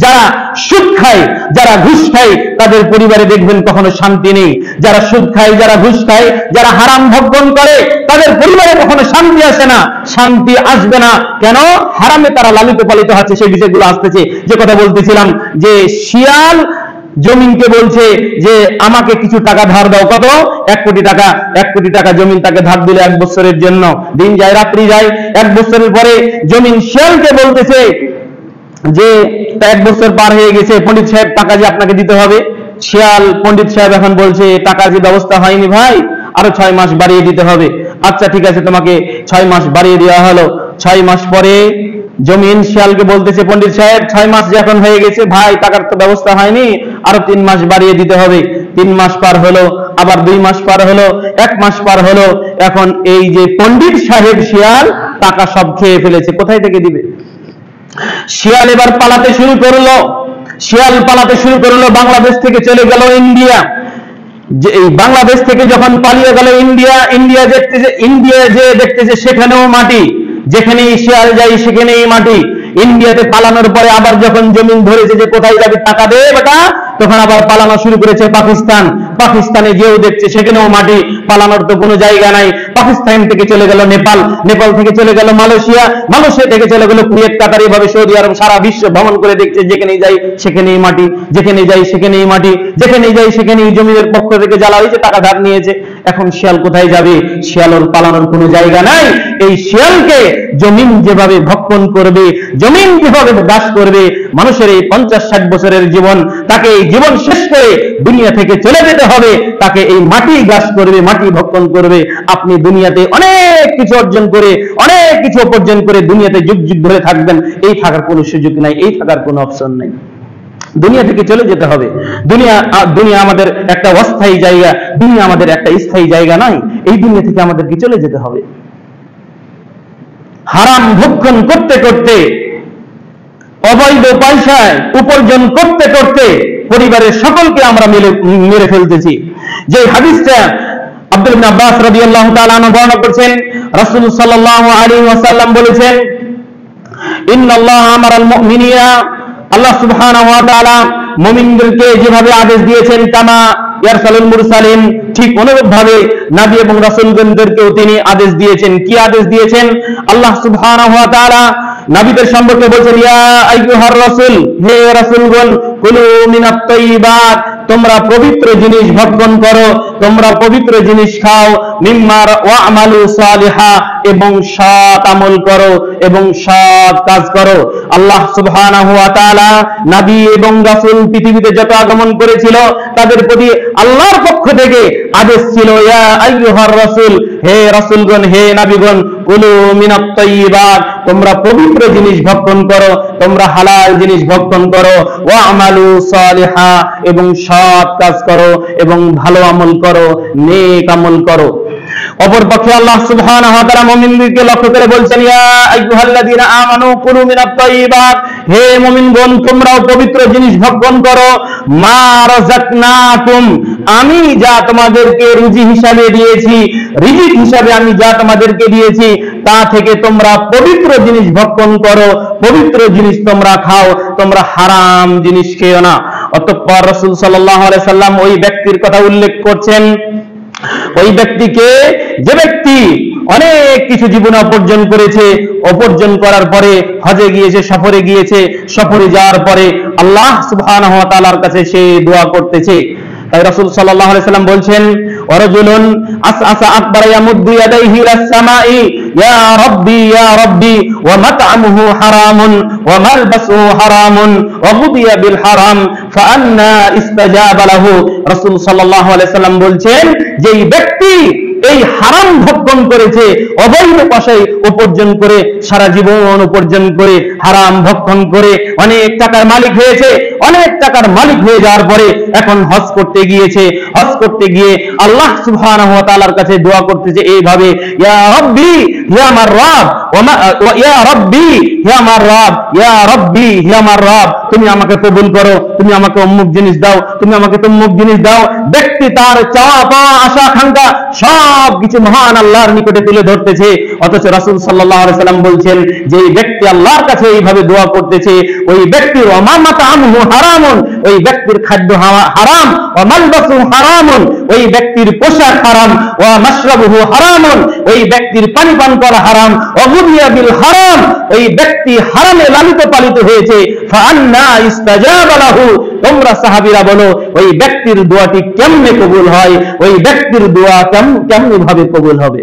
[SPEAKER 1] যারা সুদ খায়, যারা ঘুষ খায়, তাদের পরিবারে দেখবেন কখনো শান্তি নেই। যারা সুদ খায়, যারা ঘুষ খায়, যারা হারাম ভক্ষণ করে, তাদের পরিবারে কখনো শান্তি আসে না, শান্তি আসবে না। কেন? হারামে তারা লালিত পালিত হচ্ছে। সেই বিষয়গুলো আসতেছে। যে কথা বলতেছিলাম, যে শিয়াল জমিনকে বলছে যে আমাকে কিছু টাকা ধার দাও। কত? 1 কোটি টাকা। 1 কোটি টাকা জমিন তাকে ধার দিলে 1 বছরের জন্য। দিন যায় রাত্রি যায়, 1 বছরের পরে জমিন শিয়ালকে বলতেছে যে 1 বছর পার হয়ে গেছে, পণ্ডিত সাহেব টাকা যে আপনাকে দিতে হবে। শিয়াল পণ্ডিত সাহেব এখন বলছে টাকার যে ব্যবস্থা হয়নি ভাই, আরো 6 মাস বাড়িয়ে দিতে হবে। আচ্ছা ঠিক আছে, তোমাকে 6 মাস বাড়িয়ে দেওয়া হলো। 6 মাস পরে জমিন শিয়ালকে বলতেছে পণ্ডিত সাহেব 6 মাস যে এখন হয়ে গেছে ভাই, টাকার তো ব্যবস্থা হয়নি, আরো 3 মাস বাড়িয়ে দিতে হবে। 3 মাস পার হলো, আবার 2 মাস পার হলো, 1 মাস পার হলো। এখন এই যে পণ্ডিত সাহেব শিয়াল টাকা সব খেয়ে ফেলেছে, কোথায় থেকে দিবে? শিয়াল এবার পালাতে শুরু করলো। শিয়াল পালাতে শুরু করলো, বাংলাদেশ থেকে চলে গেল ইন্ডিয়া। যে এই বাংলাদেশ থেকে যখন পালিয়ে গেল ইন্ডিয়া দেখতেছে সেখানেও মাটি, যেখানেই শিয়াল যাই সেখানেই মাটি। ইন্ডিয়াতে পালানোর পরে আবার যখন জমিন ধরেছে যে কোথায় যাবি টাকা দে বেটা, তখন আবার পালানো শুরু করেছে পাকিস্তানে গিয়েও দেখছে সেখানেও মাটি, পালানোর তো কোনো জায়গা নাই। পাকিস্তান থেকে চলে গেল নেপাল থেকে চলে গেল মালয়েশিয়া থেকে চলে গেল কুয়েত, কাতার, এভাবে সৌদি আরব, সারা বিশ্ব ভ্রমণ করে দেখছে যেখানেই যাই সেখানেই মাটি, যেখানেই যাই সেখানেই মাটি, যেখানেই যাই সেখানেই জমিনের পক্ষ থেকে জ্বালা হয়েছে, টাকা ধার নিয়েছে। এখন শিয়াল কোথায় যাবে? শিয়ালের পালানোর কোনো জায়গা নাই। এই শিয়ালকে জমিন যেভাবে ভক্ষণ করবে, জমিন যেভাবে দাস করবে, মানুষের এই 50-60 বছরের জীবন, তাকে এই জীবন শেষ করে দুনিয়া থেকে চলে যেতে হবে। তাকে এই মাটি গ্রাস করবে, মাটি ভক্ষণ করবে। আপনি দুনিয়াতে অনেক কিছু অর্জন করে, অনেক কিছু উপার্জন করে দুনিয়াতে যুগ যুগ ধরে থাকবেন, এই থাকার কোনো সুযোগ নাই, এই থাকার কোনো অপশন নাই। দুনিয়া থেকে চলে যেতে হবে। দুনিয়া আমাদের একটা অস্থায়ী জায়গা, দুনিয়া আমাদের একটা স্থায়ী জায়গা নয়। এই দুনিয়া থেকে আমাদেরকে চলে যেতে হবে। হারাম ভক্ষণ করতে করতে, অবৈধ পয়সায় উপার্জন করতে করতে পরিবারের সকলকে আমরা মেরে ফেলতেছি। যে হাদিসটা আব্দুল্লাহ ইবনে আব্বাস রাদিয়াল্লাহু তাআলা আনহু বর্ণনা করেছেন, রাসূল সাল্লাল্লাহু আলাইহি ওয়াসাল্লাম বলেছেন, ইন্নাল্লাহা আমারাল মুমিনিনা, আল্লাহ সুবহানাহু ওয়া তাআলা মুমিনদেরকে যেভাবে আদেশ দিয়েছেন, কামা ইয়ারসালুল মুরসালিন, ঠিক অনুরূপভাবে নবী এবং রাসূলগণদেরকেও তিনি আদেশ দিয়েছেন। কি আদেশ দিয়েছেন? আল্লাহ সুবহানাহু ওয়া তাআলা নবীদের সম্পর্কে বলছেন, ইয়া আইয়ুহার রাসূল, হে রাসূলগণ, কুলু মিনাত তাইয়্যিবাত, তোমরা পবিত্র জিনিস ভক্ষণ করো, তোমরা পবিত্র জিনিস খাও, মিম্মা ওয়া'মালু সালিহা, এবং সৎ আমল করো এবং সৎ কাজ করো। আল্লাহ সুবহানাহু ওয়া তাআলা নবী এবং রাসূল পৃথিবীতে যত আগমন করেছিল তাদের প্রতি আল্লাহর পক্ষ থেকে আদেশ ছিল, ইয়া আইয়ুহার রাসূল, হে রাসূলগণ, হে নবীগণ, কুলু মিনাত তাইয়্যিবাত, তোমরা পবিত্র জিনিস ভক্ষণ করো, তোমরা হালাল জিনিস ভক্ষণ করো, ওয়া'মালু সালিহা, এবং সৎ কাজ করো এবং ভালো আমল করো, নেক আমল করো। অপরপক্ষে আল্লাহ সুবহানাহু ওয়া তাআলা মুমিনদেরকে লক্ষ্য করে বলছেন, ইয়া আইয়ুহাল্লাযীনা আমানু কুলু মিনাত তাইয়্যিবাত, হে মুমিনগণ, তোমরাও পবিত্র জিনিস ভক্ষণ করো, মা রাযাকনাকুম, আমি যা তোমাদেরকে রুজি হিসাবে দিয়েছি, রিজিক হিসাবে আমি যা তোমাদেরকে দিয়েছি তা থেকে তোমরা পবিত্র জিনিস ভক্ষণ করো, পবিত্র জিনিস তোমরা খাও, তোমরা হারাম জিনিস খেও না। অতঃপর রাসূল সাল্লাল্লাহু আলাইহি সাল্লাম ওই ব্যক্তির কথা উল্লেখ করছেন, ওই ব্যক্তিকে, যে ব্যক্তি অনেক কিছু জীবনে অর্জন করেছে, অর্জন করার পরে হজে গিয়েছে, সফরে গিয়েছে, সফরে যাওয়ার পরে আল্লাহ সুবহানাহু ওয়া তাআলার কাছে সে দোয়া করতেছে। তাই রাসূল সাল্লাল্লাহু আলাইহি সাল্লাম বলছেন, ওয়ারাজুলুন আসআসা আকবার ইয়ামুদ্দু ইয়াদাইহি ইলাস সামাই, ইয়া রাব্বি ইয়া রাব্বি, ওয়া মাত'আমুহু হারামুন ওয়া মালবাসুহু হারামুন ওয়া গুদিয়া বিল হারাম ফাআন্না ইস্তাজাবা লাহু। রাসূল সাল্লাল্লাহু আলাইহি সাল্লাম বলছেন, যেই ব্যক্তি এই হারাম ভক্ষণ করেছে, অবৈধ পয়সায় উপার্জন করে, সারা জীবন উপার্জন করে, হারাম ভক্ষণ করে অনেক টাকার মালিক হয়েছে, অনেক টাকার মালিক হয়ে যাওয়ার পরে এখন হজ করতে গিয়েছে, হজ করতে গিয়ে আল্লাহ সুবহানাহু ওয়া তাআলার কাছে দোয়া করতেছে এইভাবে, ইয়া রাব্বি, হে আমার রব, ইয়া রাব্বি, হে আমার রব, ইয়া রাব্বি, হে আমার রব, তুমি আমাকে কবুল করো, তুমি আমাকে অমুক জিনিস দাও, তুমি আমাকে তমুক জিনিস দাও। ব্যক্তি তার চাওয়া পাওয়া আশা আকাঙ্ক্ষা সব কিছু মহান আল্লাহর নিকটে তুলে ধরতেছে। অথচ রাসূল সাল্লাল্লাহু আলাইহি সাল্লাম বলছেন, যে ব্যক্তি আল্লাহর কাছে এইভাবে দোয়া করতেছে, ওই ব্যক্তির ওয়ামাতামহু হারামুন, ওই ব্যক্তির খাদ্য হারাম, ওয়া মালবাসুহু হারামুন, ওই ব্যক্তির পোশাক হারাম, ওয়া মাশরাবুহু হারামুন, ওই ব্যক্তির পানি পান করা হারাম, ওয়া গুদিয়া বিল হারাম, ওই ব্যক্তি হারামে লালিত পালিত হয়েছে। ফাআন্না ইস্তাজাবা লাহু, তোমরা সাহাবীরা বলো, ওই ব্যক্তির দোয়াটি কেমনে কবুল হয়, ওই ব্যক্তির দোয়া কেমনে ভাবে কবুল হবে?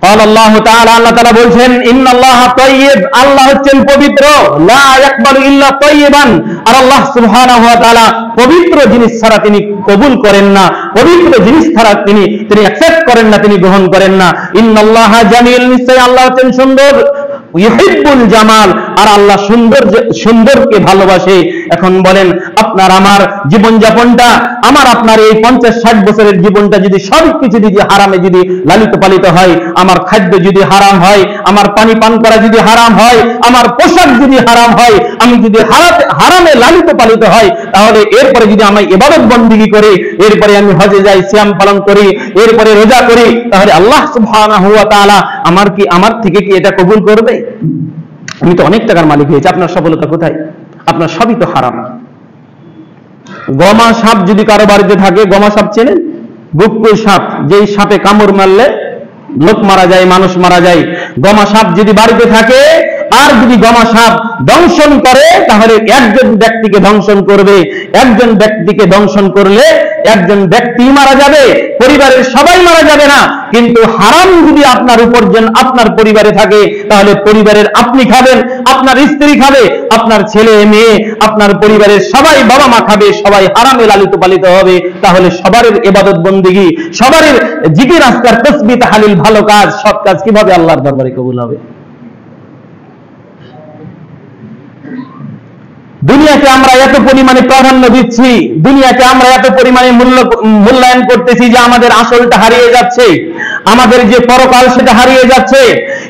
[SPEAKER 1] قال الله تعالى, আল্লাহ তাআলা বলছেন, ইন্নাল্লাহা তাইয়্যিব, আল্লাহ হচ্ছেন পবিত্র, লা ইয়াকবালু ইল্লা তাইয়্যিবান, আর আল্লাহ সুবহানাহু ওয়া তাআলা পবিত্র জিনিস ছাড়া তিনি কবুল করেন না, পবিত্র জিনিস ছাড়া তিনি অ্যাকসেপ্ট করেন না, তিনি গ্রহণ করেন না। ইন্নাল্লাহা জামিল, নিশ্চয়ই আল্লাহ হচ্ছেন সুন্দর, ইউহিব্বুল জামাল, আর আল্লাহ সুন্দরকে ভালোবাসে। এখন বলেন, আপনার আমার জীবন যাপনটা, আমার আপনার এই 50-60 বছরের জীবনটা যদি সবকিছু যদি হারামে যদি লালিত পালিত হয়, আমার খাদ্য যদি হারাম হয়, আমার পানি পান করা যদি হারাম হয়, আমার পোশাক যদি হারাম হয়, আমি যদি হারামে লালিত পালিত হয়, তাহলে এরপরে যদি আমি ইবাদত বন্দেগী করি, এরপরে আমি হজে যাই, সিয়াম পালন করি, এরপরে রোজা করি, তাহলে আল্লাহ সুবহানাহু ওয়া তাআলা আমার থেকে কি এটা কবুল করবে? আমি তো অনেক টাকার মালিক হয়েছি, আপনার সফলতা কোথায়? আপনার সবই তো হারাম। গমা সাপ যদি কারো বাড়িতে থাকে, গমা সাপ চেনেন? বুকুর সাপ, যেই সাপে কামড় মারলে লোক মারা যায়, মানুষ মারা যায়। গমা সাপ যদি বাড়িতে থাকে আর যদি গমা সাপ দংশন করে, তাহলে একজন ব্যক্তিকে দংশন করবে। একজন ব্যক্তিকে দংশন করলে একজন ব্যক্তি মারা যাবে, পরিবারের সবাই মারা যাবে না। কিন্তু হারাম যদি আপনার উপার্জন আপনার পরিবারে থাকে, তাহলে পরিবারের আপনি খাবেন, আপনার স্ত্রী খাবে, আপনার ছেলে মেয়ে, আপনার পরিবারের সবাই, বাবা মা খাবে, সবাই হারামে লালিত পালিত হবে। তাহলে সবার ইবাদত বন্দেগী, সবার জিকির আজকার তাসবিহ তাহলিল, ভালো কাজ, সৎ কাজ কিভাবে আল্লাহর দরবারে কবুল হবে? দুনিয়াকে আমরা এত পরিমাণে প্রাধান্য দিচ্ছি, দুনিয়াকে আমরা এত পরিমাণে মূল্যায়ন করতেছি যে আমাদের আসলটা হারিয়ে যাচ্ছে, আমাদের যে পরকাল সেটা হারিয়ে যাচ্ছে।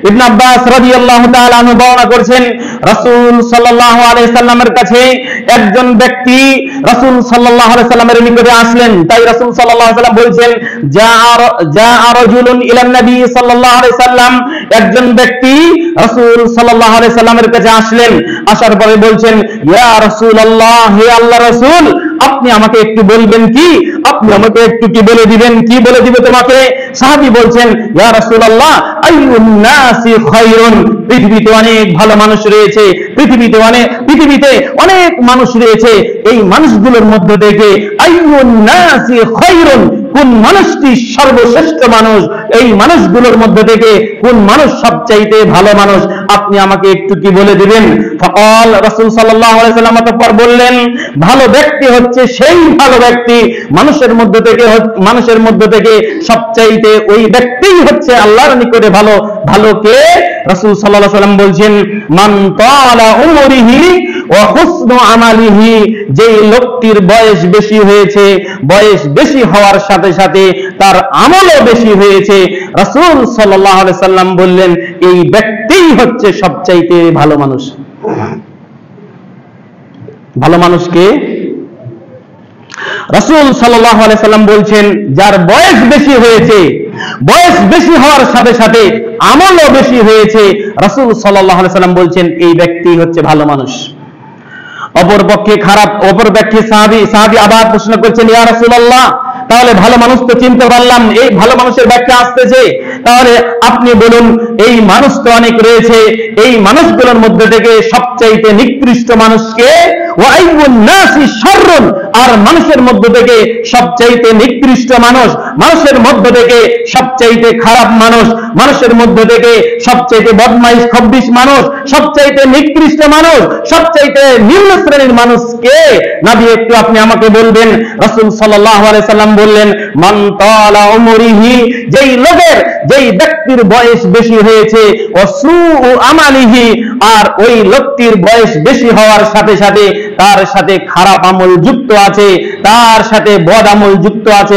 [SPEAKER 1] ইবনে আব্বাস রাদিয়াল্লাহু তাআলা আনহু বর্ণনা করেছেন, রাসূল সাল্লাল্লাহু আলাইহি সাল্লামের কাছে একজন ব্যক্তি রাসূল সাল্লাল্লাহু আলাইহি সাল্লামের নিকটে আসলেন। তাই রাসূল সাল্লাল্লাহু আলাইহি সাল্লাম বলছেন, জাআ রাজুলুন ইলান নবী সাল্লাল্লাহু আলাইহি সাল্লাম, একজন ব্যক্তি রাসূল সাল্লাল্লাহু আলাইহি সাল্লামের কাছে আসলেন। আসার পরে বলছেন, ইয়া রাসূলুল্লাহ, হে আল্লাহর রাসূল, আপনি আমাকে একটু বলবেন কি, আপনি আমাকে একটু কি বলে দিবেন, কি বলে দিবে তোমাকে? সাহাবী বলছেন, ইয়া রাসূলুল্লাহ আইয়ুন নাসি খায়রুন, পৃথিবীতে অনেক ভালো মানুষ রয়েছে, পৃথিবীতে অনেক মানুষ রয়েছে, এই মানুষগুলোর মধ্য থেকে আইয়ুন নাসি খায়রুন, কোন মানুষটি সর্বশ্রেষ্ঠ মানুষ, এই মানুষগুলোর মধ্যে থেকে কোন মানুষ সবচাইতে ভালো মানুষ, আপনি আমাকে একটু কি বলে দিবেন? ফাকাল, রাসূল সাল্লাল্লাহু আলাইহি ওয়াসাল্লাম তারপর বললেন, ভালো ব্যক্তি হচ্ছে সেই ভালো ব্যক্তি, মানুষের মধ্যে থেকে সবচাইতে ওই ব্যক্তিই হচ্ছে আল্লাহর নিকটে ভালো। ভালো কে? রাসূল সাল্লাল্লাহু আলাইহি ওয়াসাল্লাম বলছেন, মান তালা উমরিহি ওয়া হুসনু আমালিহি, যেই লোকটির বয়স বেশি হয়েছে, বয়স বেশি হওয়ার সাথে সাথে তার আমলও বেশি হয়েছে, রাসূল সাল্লাল্লাহু আলাইহি ওয়াসাল্লাম বললেন এই ব্যক্তিই হচ্ছে সবচাইতে ভালো মানুষ। ভালো মানুষ কে? রাসূল সাল্লাল্লাহু আলাইহি ওয়াসাল্লাম বলছেন যার বয়স বেশি হয়েছে, বয়স বেশি হওয়ার সাথে সাথে আমলও বেশি হয়েছে, রাসূল সাল্লাল্লাহু আলাইহি ওয়াসাল্লাম বলছেন এই ব্যক্তি হচ্ছে ভালো মানুষ। অপরপক্ষে সাহাবী আবার প্রশ্ন করছেন, ইয়া রাসূলুল্লাহ তাহলে ভালো মানুষ তো চিনতে পারলাম, এই ভালো মানুষের ব্যাখ্যা আসতেছে, তাহলে আপনি বলুন এই মানুষ তো অনেক রয়েছে, এই মানুষগুলোর মধ্যে থেকে সবচাইতে নিকৃষ্ট মানুষকে? ওয়া আইয়ুন নাসি শাররুন, আর মানুষের মধ্যে থেকে সবচাইতে নিকৃষ্ট মানুষ, মানুষের মধ্যে থেকে সবচাইতে খারাপ মানুষ, মানুষের মধ্যে থেকে সবচাইতে বদমাইশ খব্বিশ মানুষ, সবচাইতে নিকৃষ্ট মানুষ, সবচাইতে নিম্ন শ্রেণীর মানুষ কে? নবী একটু আপনি আমাকে বলবেন। রাসূল সাল্লাল্লাহু আলাইহি সাল্লাম বললেন, মান তালা উমরিহি, যেই ব্যক্তির বয়স বেশি হয়েছে, ওয়াসুউ আমালিহি, আর ওই লোকটির বয়স বেশি হওয়ার সাথে সাথে তার সাথে খারাপ আমল যুক্ত আছে, তার সাথে বদ আমল যুক্ত আছে,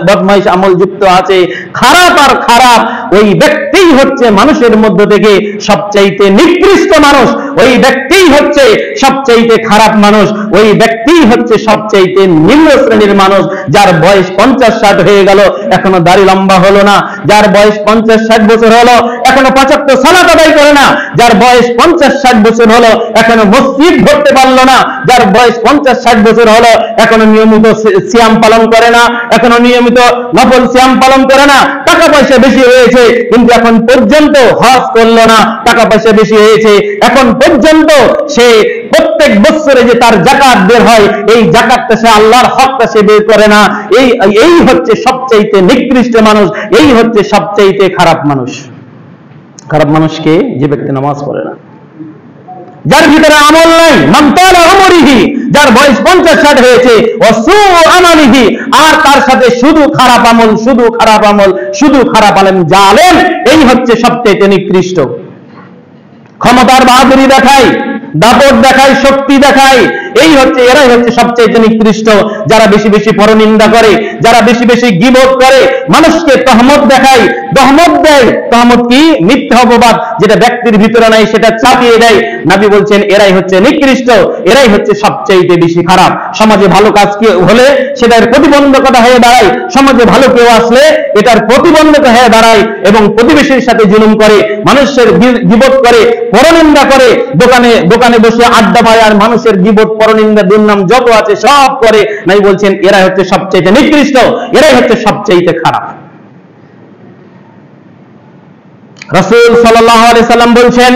[SPEAKER 1] বদমাইশ আমল যুক্ত আছে, খারাপ আর খারাপ, ওই ব্যক্তিই হচ্ছে মানুষের মধ্য থেকে সবচাইতে নিকৃষ্ট মানুষ, ওই ব্যক্তিই হচ্ছে সবচাইতে খারাপ মানুষ, ওই ব্যক্তিই হচ্ছে সবচাইতে নিম্ন শ্রেণীর মানুষ, যার বয়স 50-60 হয়ে গেল এখনো দাড়ি লম্বা হলো না, যার বয়স 50-60 বছর হলো এখনো 5 ওয়াক্ত সালাত আদায় করে না, যার বয়স 50-60 বছর হলো এখনো মসজিদ ধরতে পারলো না, যার বয়স 50-60 বছর হলো এখনো নিয়মিত সিয়াম পালন করে না, এখনো নিয়মিত নফল সিয়াম পালন করে না, টাকা পয়সা বেশি হয়েছে কিন্তু এখন পর্যন্ত হজ করলো না, টাকা পয়সা বেশি হয়েছে এখন পর্যন্ত সে প্রত্যেক বছরে যে তার যাকাত বের হয়, এই যাকাতটা সে আল্লাহর হকটা সে বের করে না, এই হচ্ছে সবচাইতে নিকৃষ্ট মানুষ, এই হচ্ছে সবচাইতে খারাপ মানুষ। খারাপ মানুষকে? যে ব্যক্তি নামাজ পড়ে না, যার ভিতরে আমল নাই, মান তালা উমরিহি, যার বয়স 50-60 হয়েছে, ওয়াসুউ আমালিহি, আর তার সাথে শুধু খারাপ আমল, শুধু খারাপ আমল, শুধু খারাপ আলেম জালেম, এই হচ্ছে সবচেয়ে নিকৃষ্ট। ক্ষমতার বাহাদুরি দেখায়, দাপট দেখায়, শক্তি দেখায়, এরাই হচ্ছে সবচেয়ে নিকৃষ্ট। যারা বেশি বেশি পরনিন্দা করে, যারা বেশি বেশি গীবত করে, মানুষকে তহমত দেখায়, তহমত দেয়, তহমত কি? মিথ্যা অপবাদ, যেটা ব্যক্তির ভিতরে নাই সেটা চাপিয়ে দেয়। নবী বলছেন এরাই হচ্ছে নিকৃষ্ট, এরাই হচ্ছে সবচেয়ে বেশি খারাপ। সমাজে ভালো কাজ কি হলে সেটার প্রতিবন্ধকতা হয়ে দাঁড়ায়, সমাজে ভালো কেউ আসলে এটার প্রতিবন্ধক হয়ে দাঁড়ায়, এবং প্রতিবেশীর সাথে জুলুম করে, মানুষের গীবত করে, পরনিন্দা করে, দোকানে বসে আড্ডা পায় আর মানুষের গীবত, পরনিন্দা, দুর্নাম যত আছে সব করে। নাই বলছেন এরাই হচ্ছে সবচেয়ে নিকৃষ্ট, এরাই হচ্ছে সবচেয়ে খারাপ। রাসূল সাল্লাল্লাহু আলাইহি সাল্লাম বলছেন,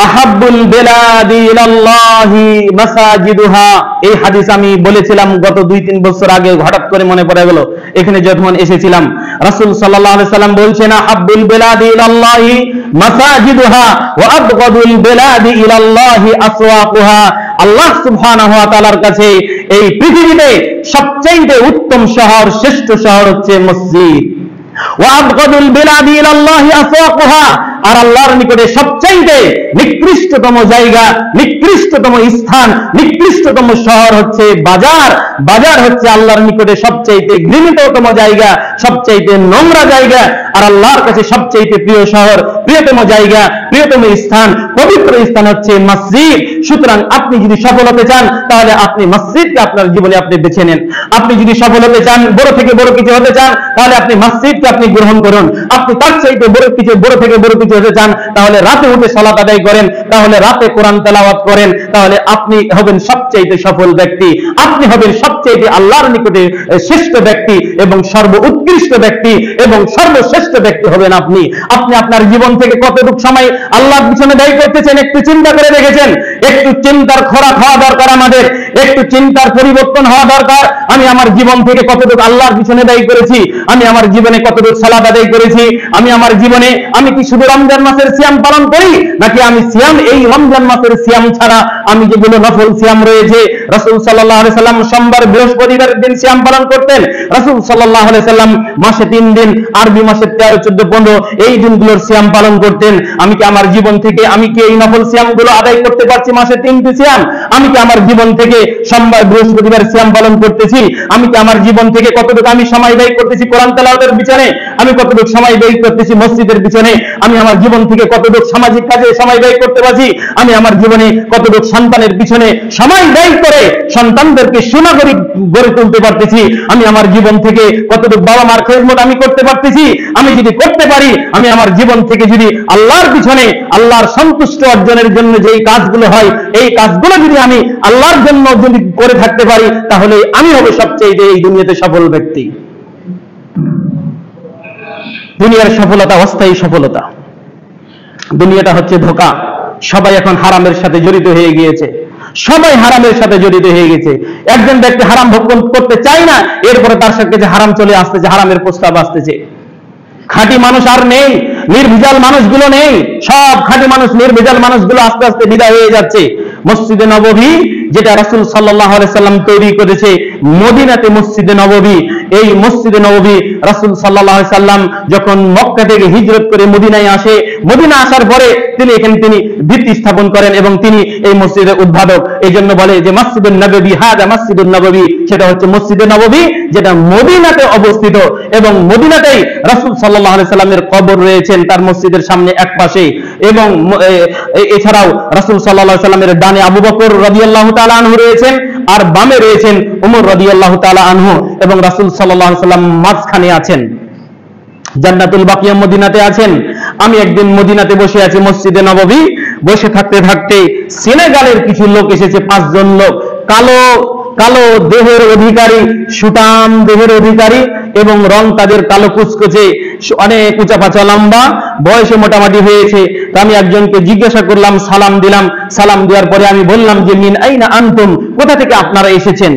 [SPEAKER 1] আহাব্বুল বিলাদি ইলাল্লাহি মাসাজিদুহা। এই হাদিস আমি বলেছিলাম গত 2-3 বছর আগে, হঠাৎ করে মনে পড়ে গেল এখানে যখন এসেছিলাম। রাসূল সাল্লাল্লাহু আলাইহি সাল্লাম বলছেন, আহাব্বুল বিলাদি ইলাল্লাহি মাসাজিদুহা ওয়া আবগাদুল বিলাদি ইলাল্লাহি আসওয়াকুহা। আল্লাহ সুবহানাহু ওয়া তাআলার কাছে এই পৃথিবীতে সবচেয়ে উত্তম শহর, শ্রেষ্ঠ শহর হচ্ছে মসজিদ। ওয়া আবগাদুল বিলাদি ইলাল্লাহি আসওয়াকুহা, আর আল্লাহর নিকটে সবচেয়ে নিকৃষ্টতম জায়গা, নিকৃষ্টতম স্থান, নিকৃষ্টতম শহর হচ্ছে বাজার। বাজার হচ্ছে আল্লাহর নিকটে সবচেয়ে ঘৃণিততম জায়গা, সবচেয়ে নোংরা জায়গা, আর আল্লাহর কাছে সবচেয়ে প্রিয় শহর, প্রিয়তম জায়গা, প্রিয়তম স্থান, পবিত্র স্থান হচ্ছে মসজিদ। সুতরাং আপনি যদি সফল হতে চান তাহলে আপনি মসজিদকে আপনার জীবনে আপনি বেছে নেন। আপনি যদি সফল হতে চান, বড় থেকে বড় কিছু হতে চান, তাহলে আপনি মসজিদকে আপনি গ্রহণ করুন। আপনি তার চাইতে বড় থেকে বড় কিছু হতে চান, তাহলে রাতে উঠে সালাত আদায় করেন, তাহলে রাতে কোরআন তেলাওয়াত করেন, তাহলে আপনি হবেন সবচেয়ে সফল ব্যক্তি। আপনি হবেন সবচেয়ে আল্লাহর নিকটে শ্রেষ্ঠ ব্যক্তি এবং সর্ব উৎকৃষ্ট ব্যক্তি এবং সর্বশ্রেষ্ঠ ব্যক্তি হবেন আপনি। আপনি আপনার জীবন থেকে কতটুকু সময় আল্লাহর পিছনে ব্যয় করতেছেন একটু চিন্তা করে দেখেছেন? একটু চিন্তার খোরাক হওয়া দরকার আমাদের, একটু চিন্তার পরিবর্তন হওয়া দরকার। আমি আমার জীবন থেকে কতটুকু আল্লাহর পিছনে ব্যয় করেছি, আমি আমার জীবনে কতটুকু সালাত আদায় করেছি, আমি আমার জীবনে আমি কি শুধু রমজান মাসের সিয়াম পালন করি, নাকি আমি সিয়াম এই রমজান মাসের সিয়াম ছাড়া আমি যেগুলো নফল সিয়াম রয়েছে, রাসূল সাল্লাল্লাহু আলাইহি সাল্লাম সোমবার বৃহস্পতিবার দিন সিয়াম পালন করতেন, রাসূল সাল্লাল্লাহু আলাইহি সাল্লাম মাসে 3 দিন, আরবি মাসে 13, 14, 15 এই দিনগুলোর সিয়াম পালন করতেন। আমি কি আমার জীবন থেকে আমি কি এই নফল সিয়ামগুলো আদায় করতে পারছি? মাসে 3টি সিয়াম আমি কি আমার জীবন থেকে সোমবার বৃহস্পতিবার সিয়াম পালন করতেছি? আমি কি আমার জীবন থেকে কতটুকু আমি সময় ব্যয় করতেছি কোরআন তেলাওয়াতের পিছনে? আমি কতটুকু সময় ব্যয় করতেছি মসজিদের পিছনে? আমি আমার জীবন থেকে কতটুকু সামাজিক কাজে সময় ব্যয় করতে পারছি? আমি আমার জীবনে কতটুকু সন্তানের পিছনে সময় ব্যয় করে সন্তানদেরকে সুনাগরিক গড়ে তুলতে পারতেছি? আমি আমার জীবন থেকে কতটুকু বাবা মার খেদমত আমি করতে পারতেছি? আমি যদি করতে পারি, আমি আমার জীবন থেকে যদি আল্লাহর পিছনে আল্লাহর সন্তুষ্ট অর্জনের জন্য যেই কাজগুলো হয় এই কাজগুলো যদি আমি আল্লাহর জন্য যদি করে থাকতে পারি, তাহলে আমি হব সবচেয়ে এই দুনিয়াতে সফল ব্যক্তি। দুনিয়ার সফলতা অস্থায়ী সফলতা, দুনিয়াটা হচ্ছে ধোঁকা। সবাই এখন হারামের সাথে জড়িত হয়ে গিয়েছে, সবাই হারামের সাথে জড়িত হয়ে গেছে। একজন ব্যক্তি হারাম ভক্ষণ করতে চায় না, এরপরে তার সাথে যে হারাম চলে আসতেছে, হারামের প্রস্তাব আসতেছে। খাঁটি মানুষ আর নেই, নির্ভেজাল মানুষগুলো নেই, সব খাঁটি মানুষ নির্ভেজাল মানুষগুলো আস্তে আস্তে বিদায় হয়ে যাচ্ছে। মসজিদে নববী যেটা রাসূল সাল্লাল্লাহু আলাইহি সাল্লাম তৈরি করেছে, মদিনাতে মসজিদে নববী, এই মসজিদে নববী রাসূল সাল্লাল্লাহু আলাইহি সাল্লাম যখন মক্কা থেকে হিজরত করে মদিনায় আসে, মদিনা আসার পরে তিনি এখানে তিনি ভিত্তি স্থাপন করেন এবং তিনি এই মসজিদের উদ্বোধক। এই জন্য বলে যে মসজিদুন নববী, হাদা মসজিদুন নববী, সেটা হচ্ছে মসজিদে নববী যেটা মদিনাতে অবস্থিত এবং মদিনাতেই রাসূল সাল্লাল্লাহু আলাইহি সাল্লামের কবর রয়েছেন তার মসজিদের সামনে এক পাশে। এবং এছাড়াও রাসূল সাল্লাল্লাহু আলাইহি সাল্লামের ডানে আবু বকর রাদিয়াল্লাহু তাআলা আনহু রয়েছেন আর বামে রয়েছেন ওমর রাদিয়াল্লাহু তাআলা আনহু এবং রাসূল সাল্লাল্লাহু আলাইহি সাল্লাম মাঝখানে আছেন, জান্নাতুল বাকিয়া মদিনাতে আছেন। আমি একদিন মদিনাতে বসে আছি মসজিদে নববী, বসে থাকতে থাকতে সেনেগালের কিছু লোক এসেছে, 5 জন লোক, কালো কালো দেহের অধিকারী, সুটাম দেহের অধিকারী এবং রং তাদের কালো কুচকুচে, অনেক উঁচা পাঁচা লম্বা, বয়সে মোটামুটি হয়েছে। তো আমি একজনকে জিজ্ঞাসা করলাম, সালাম দিলাম। সালাম দেওয়ার পরে আমি বললাম যে মিন আইনা আনতুম, কোথা থেকে আপনারা এসেছেন?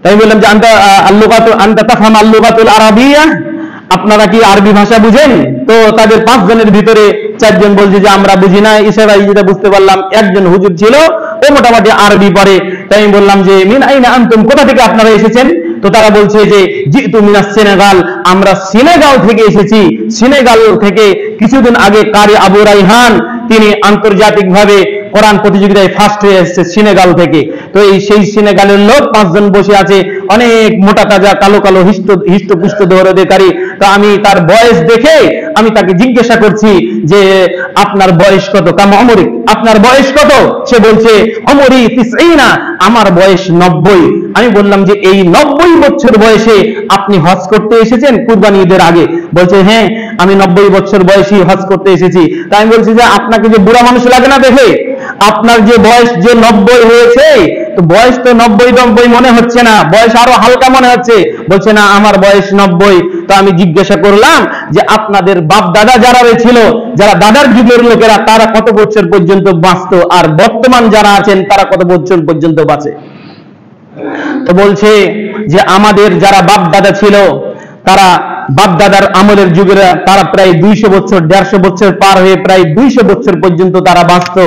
[SPEAKER 1] তাই বললাম যে আনতা তাফহাম আল-লুগাতুল আরাবিয়া, আপনারা কি আরবি ভাষা বুঝেন? তো তাদের 5 জনের ভিতরে 4 জন বলছে যে আমরা বুঝি না। ইশারায় যেটা বুঝতে পারলাম, একজন হুজুর ছিল, ও মোটামুটি আরবি পড়ে। তাই আমি বললাম যে মিন আইনা আনতুম, কোথা থেকে আপনারা এসেছেন? তো তারা বলছে যে জিতু মিনাস সেনেগাল, আমরা সেনেগাল থেকে এসেছি। সেনেগাল থেকে কিছুদিন আগে কারি আবু রাইহান, তিনি আন্তর্জাতিকভাবে কোরআন প্রতিযোগিতায় ফার্স্ট হয়ে এসেছে সেনেগাল থেকে। তো এই সেই সেনেগালের লোক 5 জন বসে আছে, অনেক মোটা তাজা কালো কালো হিষ্টপুষ্ট দেহরোধকারী। তো আমি তার বয়স দেখে আমি তাকে জিজ্ঞাসা করছি যে আপনার বয়স কত? কাম অমরি, আপনার বয়স কত? সে বলছে অমরি 90, আমার বয়স 90। আমি বললাম যে এই 90 বছর বয়সে আপনি হজ করতে এসেছেন কুরবানি ঈদের আগে? বলছে হ্যাঁ, আমি 90 বছর বয়সী হজ করতে এসেছি। তাই আমি বলছি যে আপনাকে যে বুড়া মানুষ লাগে না দেখে, আপনার যে বয়স যে 90 হয়েছে, তো বয়স তো 90 মনে হচ্ছে না, বয়স আরো হালকা মনে হচ্ছে। বলছে না, আমার বয়স 90। তো আমি জিজ্ঞাসা করলাম যে আপনাদের বাপ দাদা যারা ছিল, যারা দাদার যুগের লোকেরা, তারা কত বছর পর্যন্ত বাঁচত, আর বর্তমান যারা আছেন তারা কত বছর পর্যন্ত বাঁচে? তো বলছে যে আমাদের যারা বাপ দাদা ছিল, তারা বাপ দাদার আমলের যুগেরা তারা প্রায় 200 বছর 150 বছর পার হয়ে প্রায় 200 বছর পর্যন্ত তারা বাঁচত।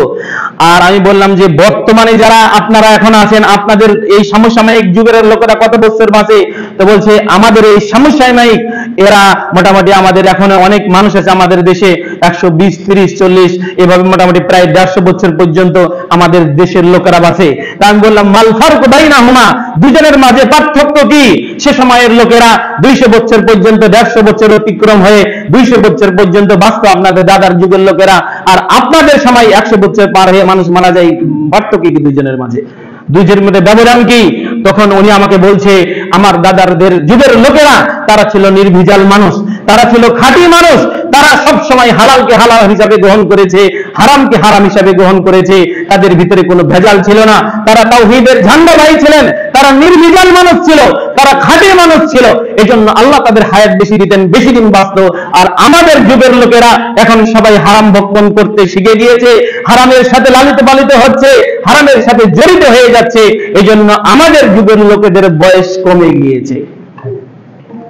[SPEAKER 1] আর আমি বললাম যে বর্তমানে যারা আপনারা এখন আছেন, আপনাদের এই সমসাময়িক যুগের লোকেরা কত বছর বাঁচে? তো বলছে আমাদের এই সমসাময়িক এরা মোটামুটি, আমাদের এখন অনেক মানুষ আছে আমাদের দেশে 120, 30, 40 এভাবে মোটামুটি প্রায় 150 বছর পর্যন্ত আমাদের দেশের লোকেরা বাঁচে। তা আমি বললাম মাল ফারক বাইনাহুমা, দুজনের মাঝে পার্থক্য কি? সে সময়ের লোকেরা 200 বছর পর্যন্ত, 150 বছর অতিক্রম হয়ে 200 বছর পর্যন্ত বাঁচত আপনাদের দাদার যুগের লোকেরা, আর আপনাদের সময় 100 বছর পার হয়ে মানুষ মারা যায়। পার্থক্য কি দুজনের মাঝে? দুইজনের মধ্যে ব্যবধান কি? তখন উনি আমাকে বলছে আমার দাদারদের যুগের লোকেরা তারা ছিল নির্ভেজাল মানুষ, তারা ছিল খাঁটি মানুষ, তারা সব সময় হালালকে হালাল হিসাবে গ্রহণ করেছে, হারামকে হারাম হিসাবে গ্রহণ করেছে, তাদের ভিতরে কোনো ভেজাল ছিল না, তারা তাওহীদের ঝান্ডাবাহী ছিলেন, তারা নির্ভেজাল মানুষ ছিল, তারা খাঁটি মানুষ ছিল। এজন্য আল্লাহ তাদের হায়াত বেশি দিতেন, বেশি দিন বাঁচত। আর আমাদের যুগের লোকেরা এখন সবাই হারাম ভক্ষণ করতে শিখে গিয়েছে, হারামের সাথে লালিত পালিত হচ্ছে, হারামের সাথে জড়িত হয়ে যাচ্ছে। এজন্য আমাদের যুগের লোকেদের বয়স কমে গিয়েছে।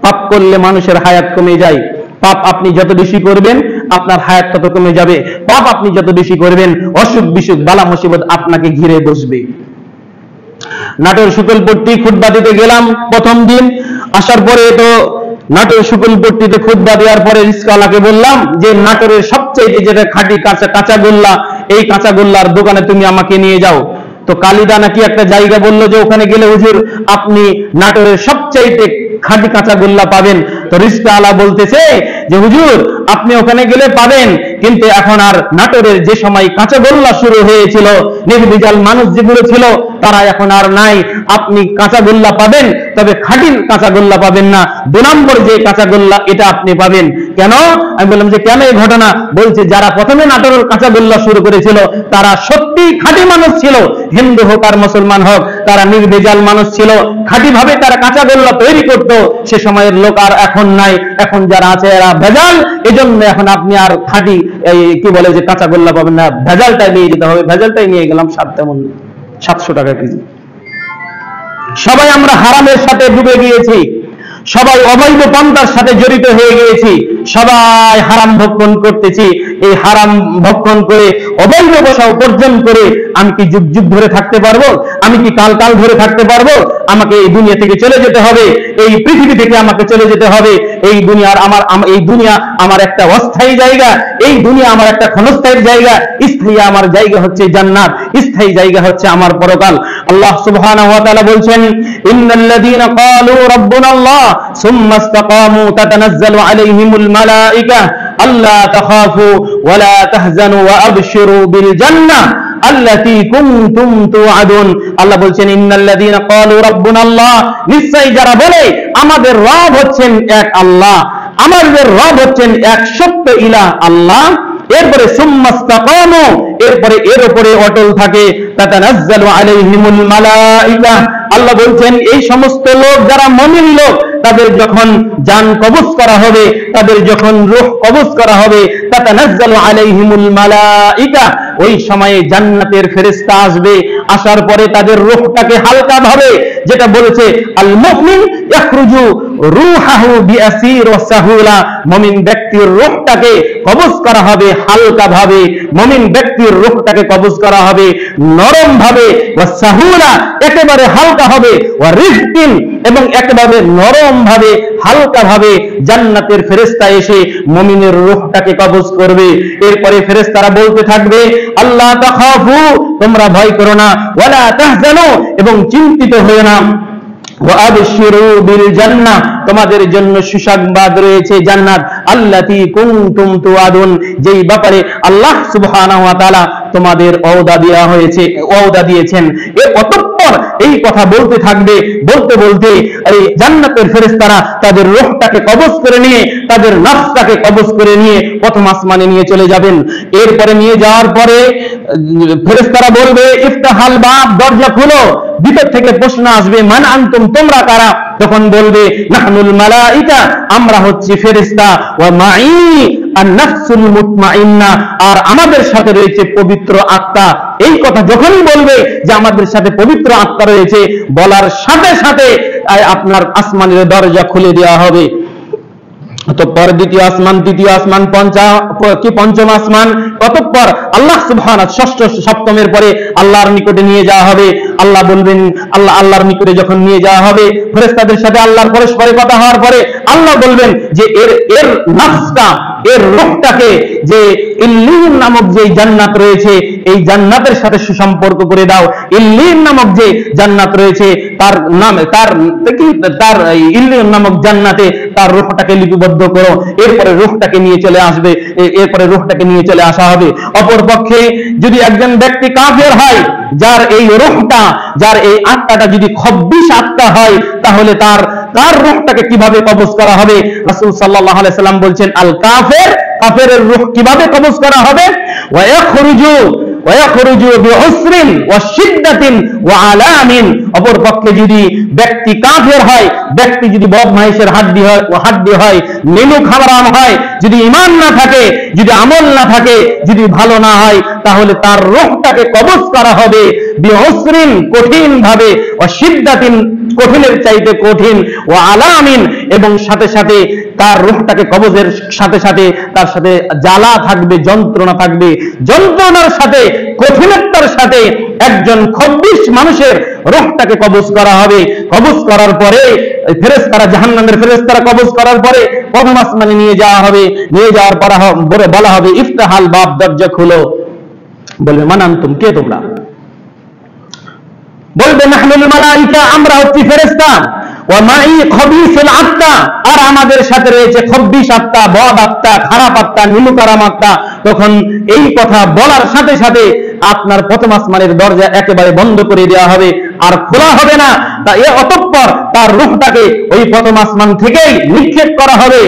[SPEAKER 1] পাপ করলে মানুষের হায়াত কমে যায়। পাপ আপনি যত বেশি করবেন আপনার হায়াত তত কমে যাবে। পাপ আপনি যত বেশি করবেন অসুখ বিসুখ বালা মুসিবত আপনাকে ঘিরে বসবে। নাটোর শুকলপট্টি খুতবা দিতে গেলাম প্রথম দিন। আসার পরে তো নাটোর শুকলপট্টিতে খুতবা দেওয়ার পরে রিস্কাওয়ালাকে বললাম যে নাটোরের সবচেয়ে যেটা খাঁটি কাঁচাগোল্লা, এই কাঁচাগোল্লার দোকানে তুমি আমাকে নিয়ে যাও। তো কালিদা নাকি একটা জায়গা বললো যে ওখানে গেলে হুজুর আপনি নাটোরের সবচাইতে খাঁটি কাঁচাগোল্লা পাবেন। তো রিস্কাওয়ালা বলতেছে যে হুজুর আপনি ওখানে গেলে পাবেন, কিন্তু এখন আর নাটোরের যে সময় কাঁচাগোল্লা শুরু হয়েছিল, নির্ভেজাল মানুষ যেগুলো ছিল তারা এখন আর নাই। আপনি কাঁচাগোল্লা পাবেন, তবে খাঁটি কাঁচাগোল্লা পাবেন না। 2 নম্বর যে কাঁচাগোল্লা এটা আপনি পাবেন। কেন? আমি বললাম যে কেন এই ঘটনা? বলছে যারা প্রথমে নাটোরের কাঁচাগোল্লা শুরু করেছিল তারা সত্যি খাঁটি মানুষ ছিল, হিন্দু হোক আর মুসলমান হোক, তারা নির্ভেজাল মানুষ ছিল, খাঁটি ভাবে তারা কাঁচাগোল্লা তৈরি করত। সে সময়ের লোক আর এখন নাই, এখন যারা আছে এরা ভেজাল। এজন্য এখন আপনি আর খাঁটি কি বলে যে কাঁচাগোল্লা পাবেন না, ভেজালটাই নিয়ে যেতে হবে। ভেজালটাই নিয়ে গেলাম 700 টাকা কেজি। সবাই আমরা হারামের সাথে ডুবে গিয়েছি, সবাই অবৈধ পন্থার সাথে জড়িত হয়ে গিয়েছি, সবাই হারাম ভক্ষণ করতেছি। এই হারাম ভক্ষণ করে অবৈধ বসা উপার্জন করে আমি কি যুগ যুগ ধরে থাকতে পারবো? আমি কি কাল কাল ধরে থাকতে পারবো? আমাকে এই দুনিয়া থেকে চলে যেতে হবে, এই পৃথিবী থেকে আমাকে চলে যেতে হবে। এই দুনিয়া আমার একটা অস্থায়ী জায়গা, এই দুনিয়া আমার একটা ক্ষণস্থায়ী জায়গা। স্থায়ী আমার জায়গা হচ্ছে জান্নাত, স্থায়ী জায়গা হচ্ছে আমার পরকাল। আল্লাহ সুবহানাহু ওয়া তাআলা বলছেন ইন্নাল্লাযীনা ক্বালু রাব্বুনাল্লাহ সুম্মা ইসতাকামু তাতানাজ্জালু আলাইহিমুল মালায়েকা আল্লা তাখাফু ওয়া লা তাহজানু ওয়া আবশিরু বিল জান্নাহ আল্লাতী কুনতুম তুআদুন। আল্লাহ বলছেন ইন্নাল্লাযীনা ক্বালু রাব্বুনাল্লাহ, নিশ্চয়ই যারা বলে আমাদের রব হচ্ছেন এক আল্লাহ, আমাদের রব হচ্ছেন এক সত্য ইলাহ আল্লাহ, এরপরে সুম্মা ইসতাকামু, এরপরে এর উপরে অটল থাকে, তাতানাজ্জালু আলাইহিমুল মালায়েকা। আল্লাহ বলছেন এই সমস্ত লোক যারা মুমিন লোক, তাদের যখন জান কবজ করা হবে, তাদের যখন রূহ কবজ করা হবে, তাতানাজ্জালু আলাইহিমুল মালায়েকা, ওই সময়ে জান্নাতের ফেরেশতা আসবে। আসার পরে তাদের রূহটাকে হালকা ভাবে, যেটা বলেছে আল মুমিন ইয়াখরুজু রূহাহু বিআসির ওয়া সাহুলা, মুমিন ব্যক্তির রূহটাকে কবজ করা হবে হালকা ভাবে, মুমিন ব্যক্তির রূহটাকে কবজ করা হবে নরম ভাবে, ওয়া সাহুলা একেবারে হালকা হবে, ওয়া রিজকিন এবং একেবারে নরম ভাবে হালকা ভাবে জান্নাতের ফেরেশতা এসে মুমিনের রূহটাকে কবজ করবে। এরপরে ফেরেশতারা বলতে থাকবে আল্লাহ তাখাফু, তোমরা ভয় করো না, ওয়ালা তাহজানু এবং চিন্তিত হয়ো না, ওয়া আবশিরু বিল জান্নাহ, তোমাদের জন্য সুসংবাদ রয়েছে জান্নাত, আল্লাতী কুনতুম তুআদুন, যেই ব্যাপারে আল্লাহ সুবহানাহু ওয়া তাআলা তোমাদের ওয়াদা দিয়েছেন। এর অতঃপর এই কথা বলতে থাকবে, বলতে বলতে এই জান্নাতের ফেরেশতারা তাদের রূহটাকে কবজ করে নিয়ে, তাদের নফসটাকে কবজ করে নিয়ে প্রথম আসমানে নিয়ে চলে যাবেন। এরপরে নিয়ে যাওয়ার পরে ফেরেশতারা বলবে ইফতাহাল বাব, দরজা খুলো। ভিতর থেকে প্রশ্ন আসবে মান আনতুম, তোমরা কারা? তখন বলবে নাহনুল মালাইকা, আমরা হচ্ছি ফেরেশতা, ওয়া মাই আন-নাফসুল মুতমাইন্না, আর আমাদের সাথে রয়েছে পবিত্র আত্মা। এই কথা যখনই বলবে যে আমাদের সাথে পবিত্র আত্মা রয়েছে, বলার সাথে সাথে আপনার আসমানের দরজা খুলে দেওয়া হবে। অতঃপর দ্বিতীয় আসমান, তৃতীয় আসমান, পঞ্চম আসমান, অতঃপর আল্লাহ সুবহানাহু ষষ্ঠ সপ্তমের পরে আল্লাহর নিকটে নিয়ে যাওয়া হবে। আল্লাহ বলবেন, আল্লাহর নিকটে যখন নিয়ে যাওয়া হবে, ফেরেশতাদের সাথে আল্লাহর পরস্পরে কথা হওয়ার পরে আল্লাহ বলবেন যে এর নফসটা এর রূহটাকে যে ইল্লিয়িন নামক যে জান্নাত রয়েছে এই জান্নাতের সাথে সুসম্পর্ক করে দাও। ইল্লিয়িন নামক যে জান্নাত রয়েছে তার নামে তার ইল্লিয়িন নামক জান্নাতে তার রূহটাকে লিপিবদ্ধ করো। এরপরে রূহটাকে নিয়ে চলে আসবে, এরপরে রূহটাকে নিয়ে চলে আসা হবে। অপরপক্ষে যদি একজন ব্যক্তি কাফের হয়, যার এই রূহটা, যার এই আত্মাটা যদি খব্বিশ আত্মা হয়, তাহলে তার রূহটাকে কিভাবে কবজ করা হবে? রাসূল সাল্লাল্লাহু আলাইহি সাল্লাম বলছেন, আল কাফের, কাফেরের রূহ কিভাবে কবজ করা হবে? ওয়ায়াখরুজু বিউসরিন ওয়া শিদ্দাতিন ওয়া আলামিন। অপরপক্ষে যদি ব্যক্তি কাফের হয়, ব্যক্তি যদি বদমাইশের হাড্ডি হয়, নিমুখ হারাম হয়, যদি ঈমান না থাকে, যদি আমল না থাকে, যদি ভালো না হয়, তাহলে তার রূহটাকে কবজ করা হবে বিউসরিন, কঠিন ভাবে, ওয়া শিদ্দাতিন, কঠিনের চাইতে কঠিন, ও আলামিন, এবং সাথে সাথে তার রূহটাকে কবজের সাথে সাথে তার সাথে জ্বালা থাকবে, যন্ত্রণা থাকবে। যন্ত্রণার সাথে, কঠিনতার সাথে একজন খব্বিশ মানুষের রূহটাকে কবজ করা হবে। কবজ করার পরে ফেরেশতারা, জাহান্নামের ফেরেশতারা কবজ করার পরে প্রথম আসমানে নিয়ে যাওয়া হবে। নিয়ে যাওয়ার পরে বলা হবে, ইফতাহাল বাব, দরজা খুলো। বলবে, মান আনতুম, কে তোমরা? বলবে, নাহনুল মালাইকা, আমরা হচ্ছি ফেরেশতা। ওয়া মাই খবিসুল আত্মা, আর আমাদের সাথে রয়েছে খব্বিশ আত্মা, বদ আত্মা, খারাপ আত্মা, নিমুকারাম আত্মা। তখন এই কথা বলার সাথে সাথে আপনার প্রথম আসমানের দরজা একেবারে বন্ধ করে দেওয়া হবে, আর খোলা হবে না। অতঃপর তার রূহটাকে ওই প্রথম আসমান থেকেই নিক্ষেপ করা হবে,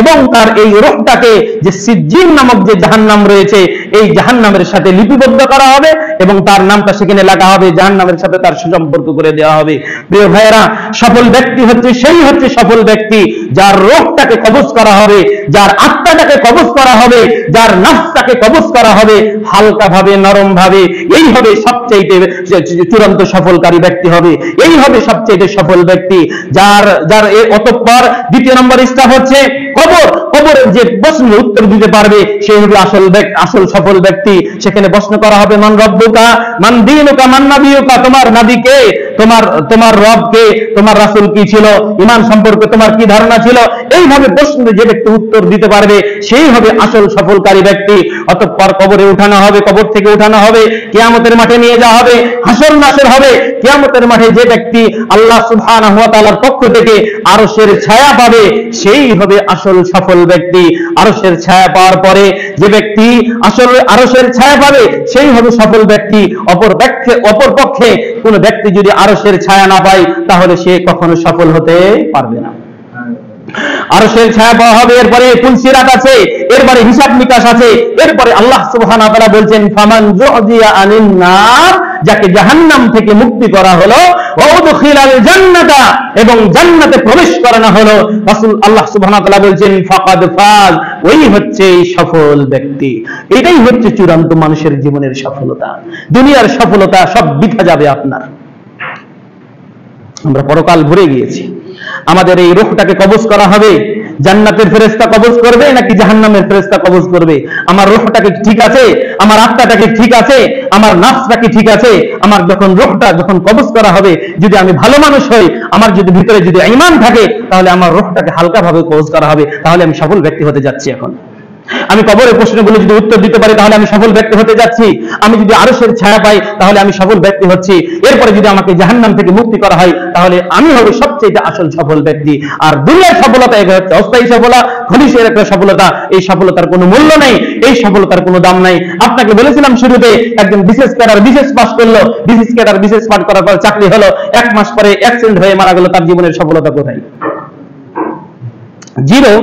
[SPEAKER 1] এবং তার এই রূহটাকে যে সিজ্জিন নামক যে জাহান্নাম রয়েছে, এই জাহান্নামের সাথে লিপিবদ্ধ করা হবে, এবং তার নামটা সেখানে লেখা হবে, জাহান্নামের সাথে তার সুসম্পর্ক করে দেওয়া হবে। প্রিয় ভাইয়েরা, সফল ব্যক্তি হচ্ছে সফল ব্যক্তি যার রূহটাকে কবজ করা হবে, যার আত্মাটাকে কবজ করা হবে, যার নাফসটাকে কবজ করা হবে হালকা ভাবে, নরম ভাবে। এই হবে সবচেয়ে চূড়ান্ত সফলকারী ব্যক্তি হবে, এই হবে সবচেয়ে সফল ব্যক্তি। যার অতঃপর দ্বিতীয় নম্বর স্টেপ হচ্ছে কবরের যে প্রশ্নের উত্তর দিতে পারবে সে হবে আসল সফল ব্যক্তি। সেখানে প্রশ্ন করা হবে, মান রব্বুকা, মান দীনুকা, মান নাবিয়ুকা, তোমার নবী কে, তোমার রব কে, তোমার রাসূল কি ছিল, ঈমান সম্পর্কে তোমার কি ধারণা ছিল। এইভাবে প্রশ্নের যে ব্যক্তি উত্তর দিতে পারবে সেই হবে আসল সফলকারী ব্যক্তি। অতঃপর কবরে উঠানো হবে, কবর থেকে উঠানো হবে, কিয়ামতের মাঠে নিয়ে যাওয়া হবে, হাসর নাসর হবে। কিয়ামতের মাঠে যে ব্যক্তি আল্লাহ সুবহানাহু ওয়া তাআলার পক্ষ থেকে আরশের ছায়া পাবে সেই হবে আসল সফল ব্যক্তি। আরশের ছায়া পাওয়ার পরে যে ব্যক্তি আসল আরশের ছায়া পাবে সেই হবে সফল ব্যক্তি। অপরপক্ষে কোন ব্যক্তি যদি আরশের ছায়া না পায় তাহলে সে কখনো সফল হতে পারবে না। আরশের ছায়া পাওয়া হবে, এরপরে পুলসিরাত আছে, এরপরে হিসাব নিকাশ আছে, এরপরে আল্লাহ সুবহানাহু ওয়া তাআলা বলছেন, ফামান যুজিয়া আনিন নার, যাকে জাহান্নাম থেকে মুক্তি করা হলো, ওয়া উদখিলাল জান্নাতা, এবং জান্নাতে প্রবেশ করানো হলো, রাসূল আল্লাহ সুবহানাহু ওয়া তাআলা বলছেন, ফাকাদ ফাজ, ওই হচ্ছে সফল ব্যক্তি। এটাই হচ্ছে চূড়ান্ত মানুষের জীবনের সফলতা। দুনিয়ার সফলতা সব বৃথা যাবে আপনার। আমরা পরকাল ভুলে গিয়েছি। আমাদের এই রূহটাকে কবজ করা হবে, জান্নাতের ফেরেশতা কবজ করবে নাকি জাহান্নামের ফেরেশতা কবজ করবে? আমার রূহটাকে ঠিক আছে, আমার আত্মাটাকে ঠিক আছে, আমার নাফসটাকে ঠিক আছে। আমার রূহটা যখন কবজ করা হবে, যদি আমি ভালো মানুষ হই, আমার যদি ভিতরে যদি ঈমান থাকে, তাহলে আমার রূহটাকে হালকা ভাবে কবজ করা হবে, তাহলে আমি সফল ব্যক্তি হতে যাচ্ছি। এখন আমি কবরের প্রশ্নগুলো যদি উত্তর দিতে পারি তাহলে আমি সফল ব্যক্তি হতে যাচ্ছি। আমি যদি আরশের ছায়া পাই তাহলে আমি সফল ব্যক্তি হচ্ছি। এরপরে যদি আমাকে জাহান্নাম থেকে মুক্তি করা হয় তাহলে আমি হব সবচেয়ে আসল সফল ব্যক্তি। আর দুনিয়ার সফলতা এটা হচ্ছে অস্থায়ী সফলতা, খনিশের একটা সফলতা। এই সফলতার কোনো মূল্য নেই, এই সফলতার কোনো দাম নাই। আপনাকে বলেছিলাম শুরুতে, একজন বিশেষ ক্যাডার বিশেষ পাস করলো, বিশেষ ক্যাডার বিশেষ পাস করার পর চাকরি হলো, 1 মাস পরে অ্যাক্সিডেন্ট হয়ে মারা গেল। তার জীবনের সফলতা কোথায়? জিরো।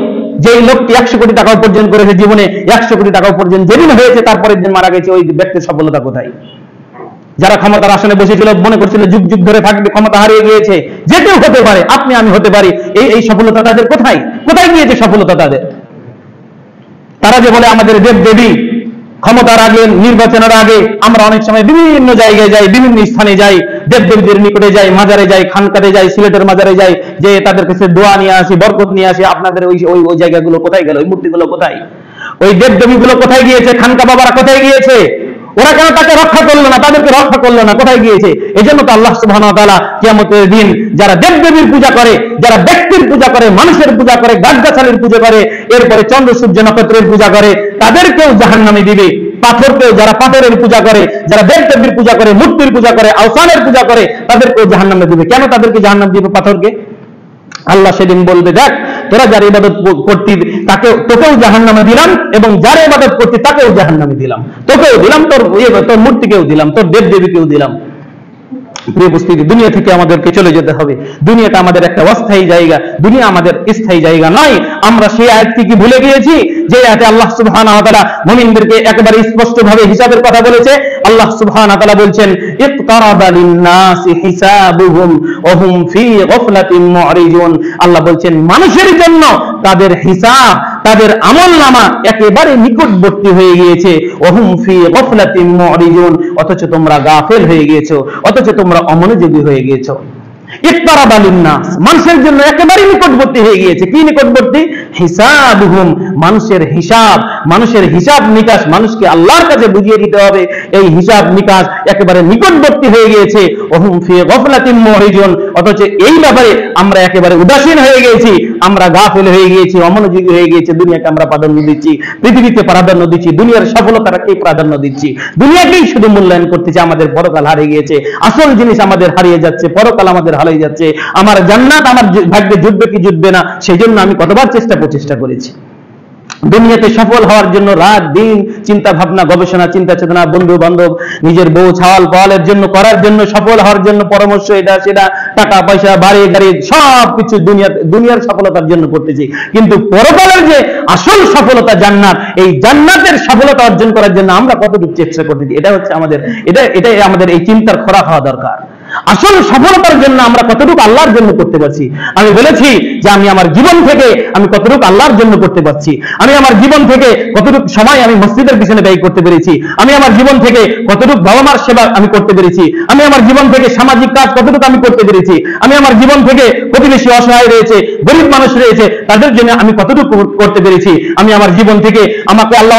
[SPEAKER 1] যে লোকটি 100 কোটি টাকা উপার্জন করেছে, জীবনে 100 কোটি টাকা উপার্জন যেদিন হয়েছে তারপরের দিন মারা গেছে, ওই ব্যক্তির সফলতা কোথায়? যারা ক্ষমতার আসনে বসেছিল, মনে করছিল যুগ যুগ ধরে থাকবে, ক্ষমতা হারিয়ে গিয়েছে, যেতেও হতে পারে, আপনি আমি হতে পারি, এই সফলতা তাদের কোথায়? কোথায় গিয়েছে সফলতা তাদের? তারা যে বলে আমাদের দেব দেবী, ক্ষমতার আগে, নির্বাচনের আগে আমরা অনেক সময় বিভিন্ন জায়গায় যাই, বিভিন্ন স্থানে যাই, দেবদেবীদের নিকটে যাই, মাজারে যাই, খানকাতে যাই, সিলেটের মাজারে যাই, যে তাদের কাছে দোয়া নিয়ে আসি, বরকত নিয়ে আসি। আপনাদের ওই জায়গাগুলো কোথায় গেল? ওই মূর্তিগুলো কোথায়? ওই দেবদেবীগুলো কোথায় গিয়েছে? খানকা বাবারা কোথায় গিয়েছে? ওরা কেন তাকে রক্ষা করলো না, তাদেরকে রক্ষা করলো না, কোথায় গিয়েছে? এজন্য তো আল্লাহ সুবহানাহু ওয়া তাআলা কিয়ামতের দিন যারা দেবদেবীর পূজা করে, যারা ব্যক্তির পূজা করে, মানুষের পূজা করে, গাছগাছালির পূজা করে, এরপরে চন্দ্র সূর্য নক্ষত্রের পূজা করে, তাদেরকেও জাহান্নামে দিবে। পাথরকেও, যারা পাথরের পূজা করে, যারা দেবদেবীর পূজা করে, মূর্তির পূজা করে, আওসানের পূজা করে, তাদেরকেও জাহান্নামে দিবে। কেন তাদেরকে জাহান্নাম দিবে পাথরকে? আল্লাহ সেদিন বলবে, দেখ তোরা যার ইবাদত করতি তোকেও জাহান্নামে দিলাম, এবং যার ইবাদত করতি তাকেও জাহান্নামে দিলাম, তোকেও দিলাম, তোর মূর্তিকেও দিলাম, তোর দেবদেবীকেও দিলাম। প্রিয় উপস্থিতি, দুনিয়া থেকে আমাদেরকে চলে যেতে হবে। দুনিয়াটা আমাদের একটা অস্থায়ী জায়গা, দুনিয়া আমাদের স্থায়ী জায়গা নয়। আমরা সেই আয়াতটি কি ভুলে গিয়েছি যে আয়াতে আল্লাহ সুবহানাহু ওয়া তাআলা মুমিনদেরকে একেবারে স্পষ্টভাবে হিসাবের কথা বলেছে? আল্লাহ সুবহানাহু ওয়া তাআলা বলছেন, ইকতারাবা লিন-নাসি হিসাবুহুম ওয়া হুম ফি গাফলাতিন মু'রিজুন। আল্লাহ বলছেন মানুষের জন্য তাদের হিসাব, তাদের আমলনামা একেবারে নিকটবর্তী হয়ে গিয়েছে। ওয়া হুম ফি গাফলাতিন মু'রিজুন, অথচ তোমরা গাফেল হয়ে গিয়েছো, অথচ তোমরা অমনোযোগী হয়ে গিয়েছো। ইকতারাবা লিন-নাস, মানুষের জন্য একেবারে নিকটবর্তী হয়ে গিয়েছে। কি নিকটবর্তী? হিসাবুহুম, মানুষের হিসাব, মানুষের হিসাব নিকাশ মানুষকে আল্লাহর কাছে বুঝিয়ে দিতে হবে। এই হিসাব নিকাশ একেবারে নিকটবর্তী হয়ে গিয়েছে। ওহুম ফি গাফলাতিন মু'রিজুন, অথচ এই ব্যাপারে আমরা একেবারে উদাসীন হয়ে গিয়েছি, আমরা গাফেল হয়ে গিয়েছি, অমনোযোগী হয়ে গিয়েছি। দুনিয়াকে আমরা প্রাধান্য দিচ্ছি, পৃথিবীকে প্রাধান্য দিচ্ছি, দুনিয়ার সফলতাকে প্রাধান্য দিচ্ছি, দুনিয়াকেই শুধু মূল্যায়ন করতেছি। আমাদের পরকাল হারিয়ে গিয়েছে, আসল জিনিস আমাদের হারিয়ে যাচ্ছে, পরকাল আমাদের হারিয়ে যাচ্ছে। আমার জান্নাত আমার ভাগ্যে জুটবে কি জুটবে না, সেই জন্য আমি কতবার প্রচেষ্টা করেছি। দুনিয়াতে সফল হওয়ার জন্য রাত দিন চিন্তা ভাবনা, গবেষণা, চিন্তা চেতনা, বন্ধু বান্ধব, নিজের বউ ছাওয়াল পাওয়ালের জন্য, করার জন্য, সফল হওয়ার জন্য পরামর্শ, এটা সেটা, টাকা পয়সা, বাড়ি গাড়ি, সবকিছু দুনিয়ার সফলতার জন্য করতেছি। কিন্তু পরকালের যে আসল সফলতা জান্নাত, এই জান্নাতের সফলতা অর্জন করার জন্য আমরা কতটুকু চেষ্টা করতেছি, এটা হচ্ছে এটাই আমাদের এই চিন্তার খোরাক হওয়া দরকার। আসল সফলতার জন্য আমরা কতটুকু আল্লাহর জন্য করতে পারছি। আমি বলেছি যে আমি আমার জীবন থেকে আমি কতটুকু আল্লাহর জন্য করতে পারছি, আমি আমার জীবন থেকে কতটুকু সময় আমি মসজিদের পিছনে ব্যয় করতে পেরেছি, আমি আমার জীবন থেকে কতটুকু বাবা মার সেবা আমি করতে পেরেছি, আমি আমার জীবন থেকে সামাজিক কাজ কতটুকু আমি করতে পেরেছি, আমি আমার জীবন থেকে প্রতিবেশী অসহায় রয়েছে, গরিব মানুষ রয়েছে, তাদের জন্য আমি কতটুকু করতে পেরেছি, আমি আমার জীবন থেকে আমাকে আল্লাহ